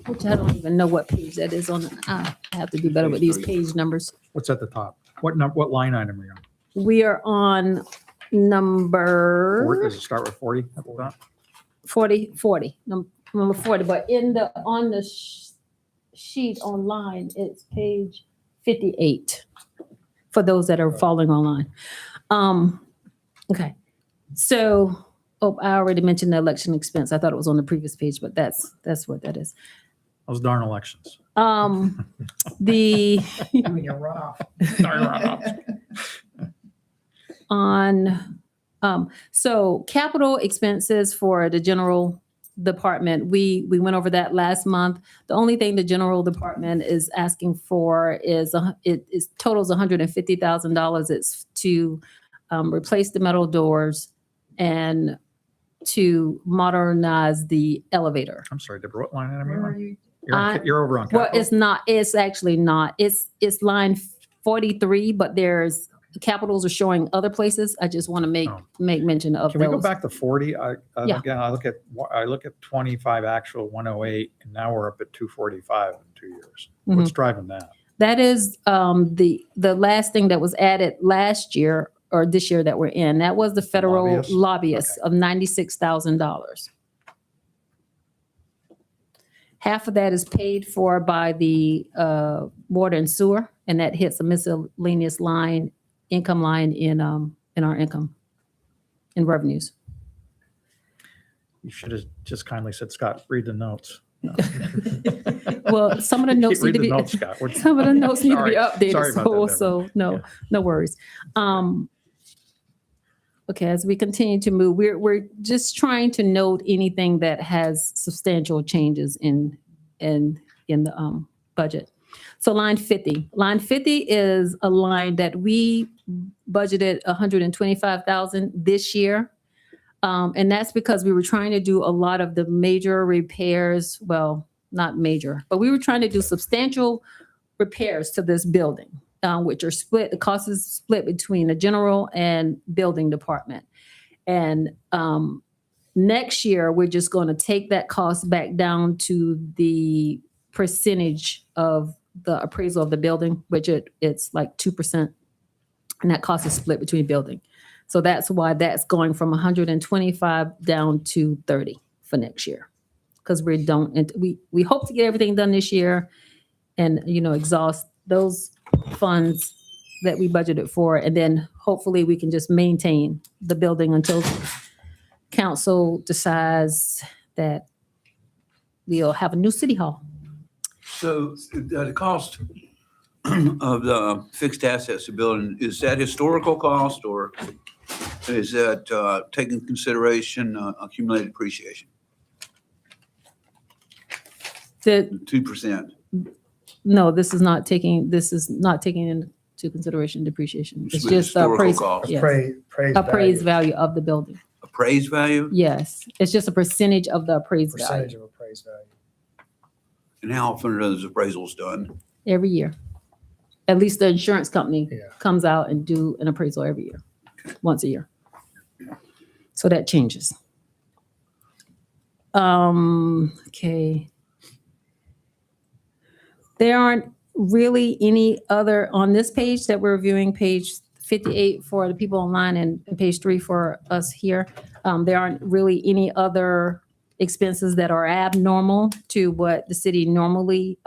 which I don't even know what page that is on. I have to do better with these page numbers. What's at the top? What line item are you on? We are on number Does it start with 40 at the top? 40, number 40, but on the sheet online, it's page 58 for those that are following online. Okay, so, I already mentioned the election expense. I thought it was on the previous page, but that's what that is. Those darn elections. The You're rough. Darn rough. so capital expenses for the general department, we went over that last month. The only thing the general department is asking for is it totals $150,000. It's to replace the metal doors and to modernize the elevator. I'm sorry, Deborah, what line item are you Where are on? you? You're over on Well, capital? it's actually not. It's line 43, but there's capitals are showing other places. I just want to make mention of Can we go those. back to 40? Yeah. Again, I look at 25 actual 108, and now we're up at 245 in 2 years. What's driving that? That is the last thing that was added last year or this year that we're in. That was the federal Lobbyists? lobbyists of $96,000. Half of that is paid for by the water and sewer, and that hits a miscellaneous income line in our income, in revenues. You should have just kindly said, Scott, read the notes. No. Well, some of the notes need Read to the be, notes, Scott. We're- some of the notes need to be Sorry. updated. Sorry about that, Deborah. No worries. Okay, as we continue to move, we're just trying to note anything that has substantial changes in the budget. So line 50 is a line that we budgeted $125,000 this year. And that's because we were trying to do a lot of the major repairs. Well, not major, but we were trying to do substantial repairs to this building, which are split. The cost is split between the general and building department. And next year, we're just going to take that cost back down to the percentage of the appraisal of the building, which it's like 2%. And that cost is split between building. So that's why that's going from 125 down to 30 for next year. Because we hope to get everything done this year and, exhaust those funds that we budgeted for. And then hopefully we can just maintain the building until council decides that we'll have a new city hall. So the cost of the fixed assets of building, is that historical cost or is that taking consideration accumulated depreciation? The, 2%. no, this is not taking into consideration depreciation. It's It's just the historical appraised, cost. yes, Appraised appraised value of the building. Appraised value? Yes, it's just a percentage of the appraised value Percentage of appraised value. And how often are those appraisals done? every year. At least the insurance company Yeah. comes out and do an appraisal every year, once a year. So that changes. Okay. There aren't really any other, on this page that we're reviewing, page 58 for the people online and page 3 for us here, there aren't really any other expenses that are abnormal to what the city normally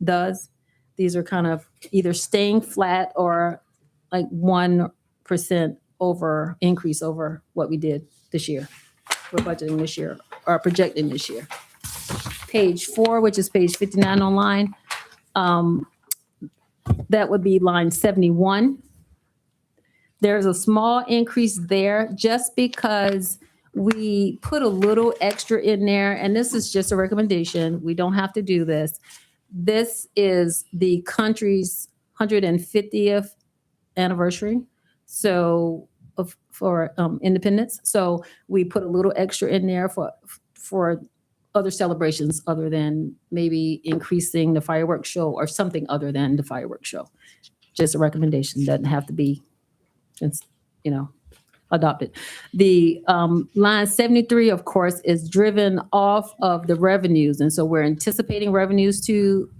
does. These are kind of either staying flat or like 1% increase over what we did this year. We're budgeting this year or projecting this year. Page 4, which is page 59 online, that would be line 71. There's a small increase there just because we put a little extra in there, and this is just a recommendation. We don't have to do this. This is the country's 150th anniversary, so for independence. So we put a little extra in there for other celebrations other than maybe increasing the fireworks show or something other than the fireworks show. Just a recommendation, doesn't have to be, adopted. The line 73, of course, is driven off of the revenues. And so we're anticipating revenues to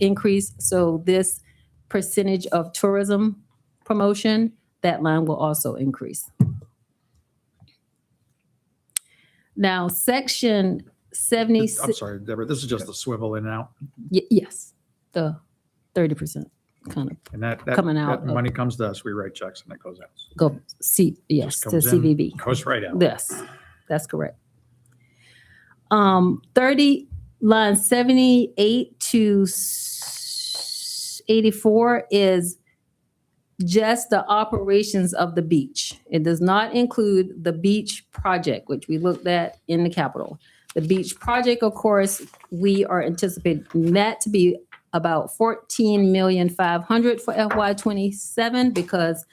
increase. So this percentage of tourism promotion, that line will also increase. Now, section 76. I'm sorry, Deborah, this is just the swivel in and out. Yes, the 30% kind of And that Coming out of- money comes to us, we write checks and it goes out. yes, to Comes in, CVB. Goes right out. Yes, that's correct. 30, line 78 to 84 is just the operations of the beach. It does not include the beach project, which we looked at in the capital. The beach project, of course, we are anticipating that to be about $14,500,000 for FY27 because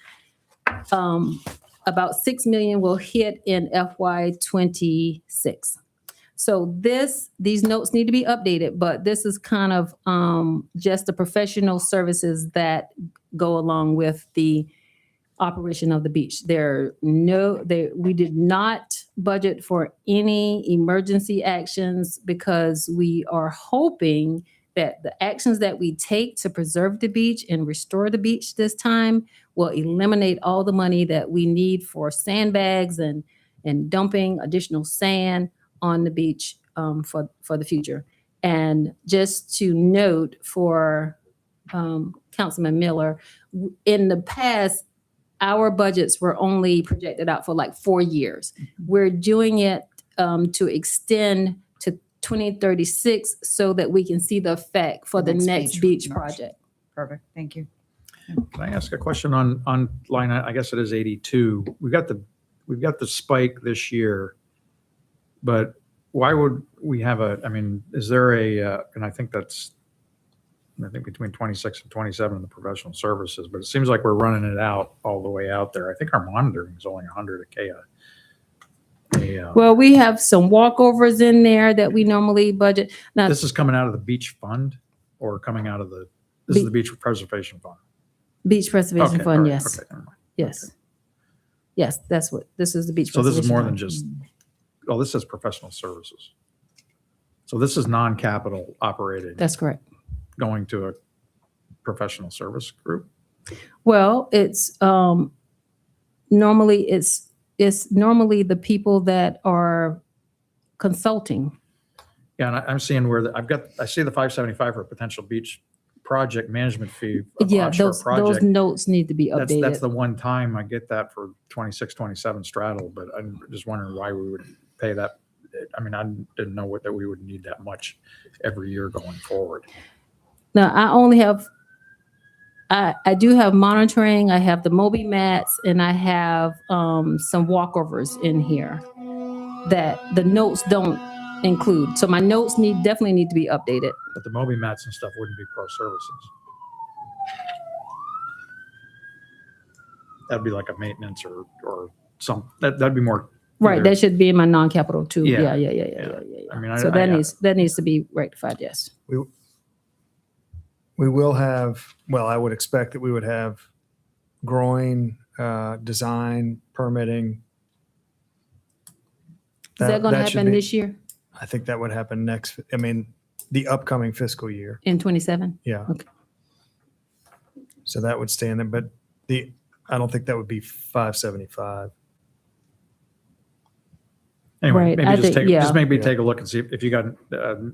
about $6 million will hit in FY26. So these notes need to be updated, but this is kind of just the professional services that go along with the operation of the beach. We did not budget for any emergency actions because we are hoping that the actions that we take to preserve the beach and restore the beach this time will eliminate all the money that we need for sandbags and dumping additional sand on the beach for the future. And just to note for Councilman Miller, in the past, our budgets were only projected out for like 4 years. We're doing it to extend to 2036 so that we can see the effect for the next beach project. Perfect, thank you. Can I ask a question on line, I guess it is 82? We've got the spike this year, but why would we have is there and I think between 26 and 27 in the professional services, but it seems like we're running it out all the way out there. I think our monitoring is only 100 a Well, we have some walkovers in there that we normally budget. Now, This is coming out of the beach fund or coming out of this is the beach preservation fund? Beach Preservation Okay, Fund, all right, yes. okay, never mind. Yes. Yes, that's what, this is the Beach So this is Preservation more than Fund. just, oh, this says professional services. So this is non-capital operated, That's correct. going to a professional service group? Well, it's, normally it's normally the people that are consulting. Yeah, and I'm seeing where I see the 575 for a potential beach project management fee. of Yeah, offshore those project. notes need to be That's updated. the one time I get that for 26, 27 straddle, but I'm just wondering why we would pay that. I mean, I didn't know that we would need that much every year going forward. Now, I only have, I do have monitoring, I have the Moby mats, and I have some walkovers in here that the notes don't include. So my notes definitely need to be updated. But the Moby mats and stuff wouldn't be pro services. That'd be like a maintenance or that'd be more. Right, either- that should be in my non-capital too. Yeah, Yeah. I mean, So that needs to be rectified, yes. We will have, well, I would expect that we would have growing, design, permitting. Is that going to should happen be- this year I think that would happen the upcoming fiscal year. in 27? Yeah. Okay. So that would stay in there, but I don't think that would be 575. Anyway, Right, I maybe think- yeah. maybe take a look and see if you got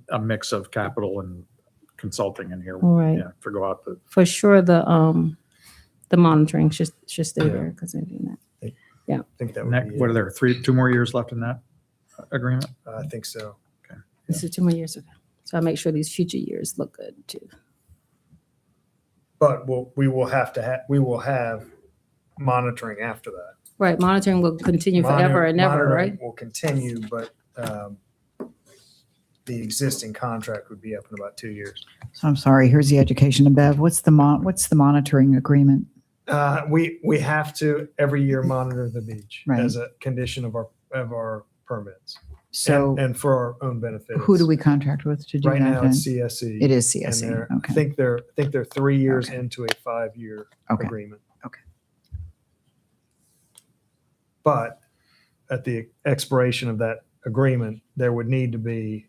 a mix of capital and consulting in here. Right. Yeah, to go out the, For sure, the monitoring should stay Yeah. there because they're doing that. I think that would next, be what are it. there, 2 more years left in that agreement? I think so. This is 2 more years ago. So I make sure these future years look good too. But we will have monitoring after that. Right, monitoring will continue forever and ever, Monitoring right? will continue, but the existing contract would be up in about 2 years. So I'm sorry, here's the education of Bev. What's the monitoring agreement? We have to every year monitor the beach Right. as a condition of our permits. So And for our own benefit. who do we contract with to do Right that now, then? it's CSE. It is And CSE, I okay. think they're 3 years Okay. into a 5-year Okay. agreement. Okay. But at the expiration of that agreement, there would need to be,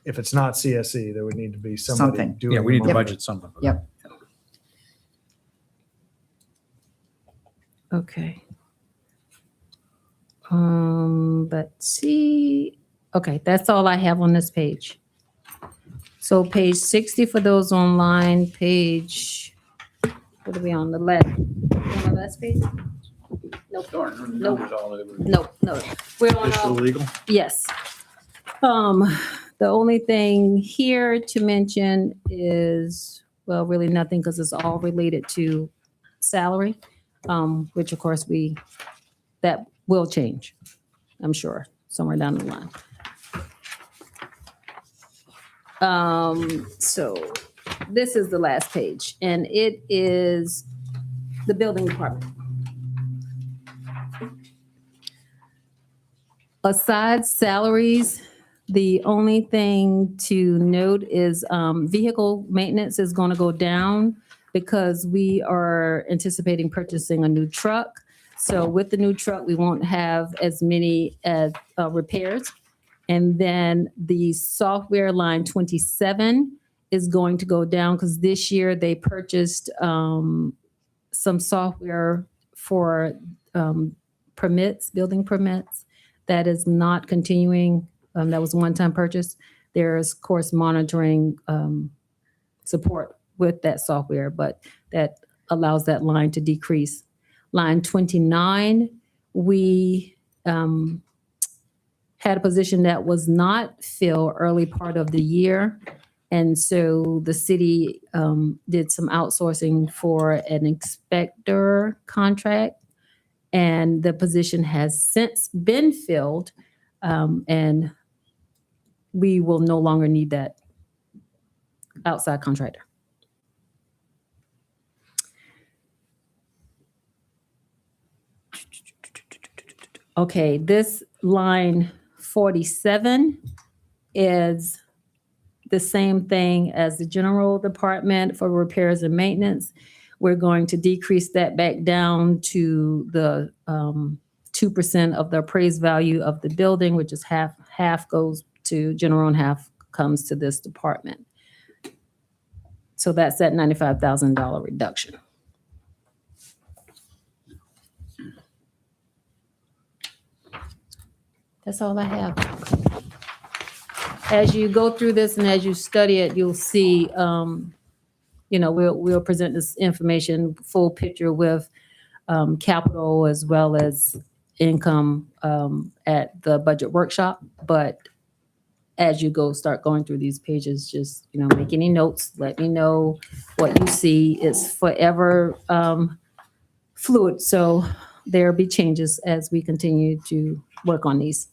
if it's not CSE, there would need to be somebody Something. doing. Yeah, we need to the budget something for that. Yep. Okay. Let's see. Okay, that's all I have on this page. So page 60 for those online, what are we on, the left? On the last page? Nope. No. We're on, Fiscal legal? yes. The only thing here to mention is, well, really nothing because it's all related to salary, which of course that will change, I'm sure, somewhere down the line. So this is the last page, and it is the building department. Aside salaries, the only thing to note is vehicle maintenance is going to go down because we are anticipating purchasing a new truck. So with the new truck, we won't have as many repairs. And then the software line 27 is going to go down because this year they purchased some software for permits, building permits. That is not continuing. That was a one-time purchase. There's, of course, monitoring support with that software, but that allows that line to decrease. Line 29, we had a position that was not filled early part of the year. And so the city did some outsourcing for an inspector contract. And the position has since been filled. And we will no longer need that outside contractor. Okay, this line 47 is the same thing as the general department for repairs and maintenance. We're going to decrease that back down to the 2% of the appraised value of the building, which is half goes to general and half comes to this department. So that's that $95,000 reduction. That's all I have. As you go through this and as you study it, you'll see, we'll present this information, full picture with capital as well as income at the budget workshop. But as you start going through these pages, just, make any notes, let me know what you see. It's forever fluid, so there'll be changes as we continue to work on these.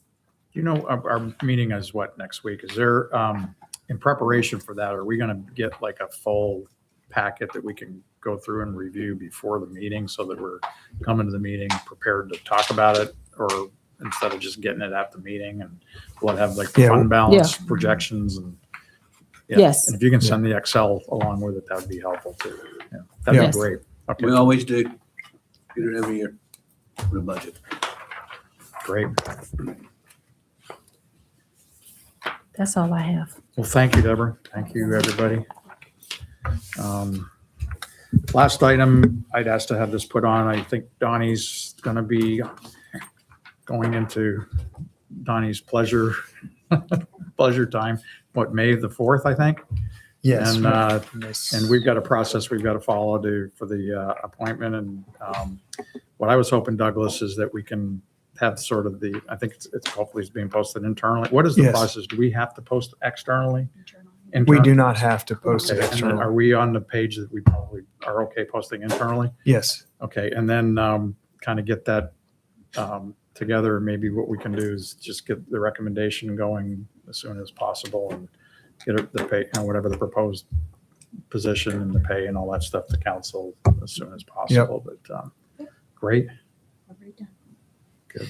Our meeting is what, next week? Is there, in preparation for that, are we going to get like a full packet that we can go through and review before the meeting so that we're coming to the meeting prepared to talk about it? Or instead of just getting it at the meeting, and we'll have like the Yeah. fund balance projections and. Yeah. Yes. And if you can send the Excel along with it, that would be helpful too. Yeah, that'd Yes. be great. Okay, We always do. Get it every year for the budget. great. That's all I have. Well, thank you, Deborah. Thank you, everybody. Last item, I'd asked to have this put on. I think Donnie's going to be going into Donnie's pleasure time. What, May the 4th, I think? Yes. And we've got a process we've got to follow for the appointment. And what I was hoping, Douglas, is that we can have sort of I think it's hopefully it's being posted internally. What is the Yes. process? Do we have to post externally? We do not have to post it Okay, and then externally. are we on the page that we probably are okay posting internally? Yes. Okay, and then kind of get that together. Maybe what we can do is just get the recommendation going as soon as possible and get the pay, whatever the proposed position and the pay and all that stuff to council as soon as possible. But great. Good.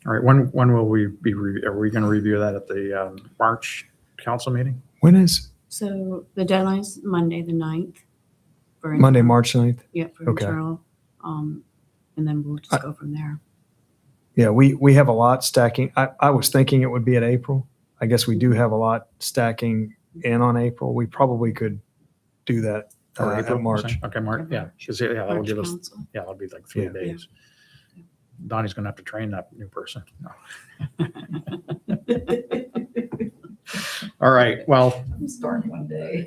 All right, when will we be, are we going to review that at the March council meeting? When is So the deadline's Monday, the 9th. for Monday, internal. March 9th? Yeah, for Okay. internal. And then we'll just go from there. Yeah, we have a lot stacking. I was thinking it would be at April. I guess we do have a lot stacking in on April. We probably could do that Or April, at March. Okay, March, yeah. 'Cause, yeah, that'll March give us, council. yeah, that'll be like 3 Yeah. days. Donnie's going to have to train that new person. No. All right, well, Start one day.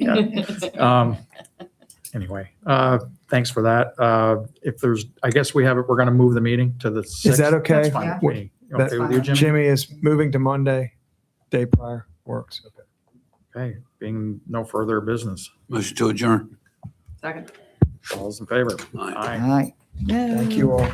anyway, thanks for that. If there's, I guess we're going to move the meeting to the 6th. Is that okay? That's fine with me. That- Okay with you, Jimmy? Jimmy is moving to Monday, day prior, works. Okay, being no further business. Motion to adjourn. Second. All those in favor? Aye. Aye. All right. Thank you all.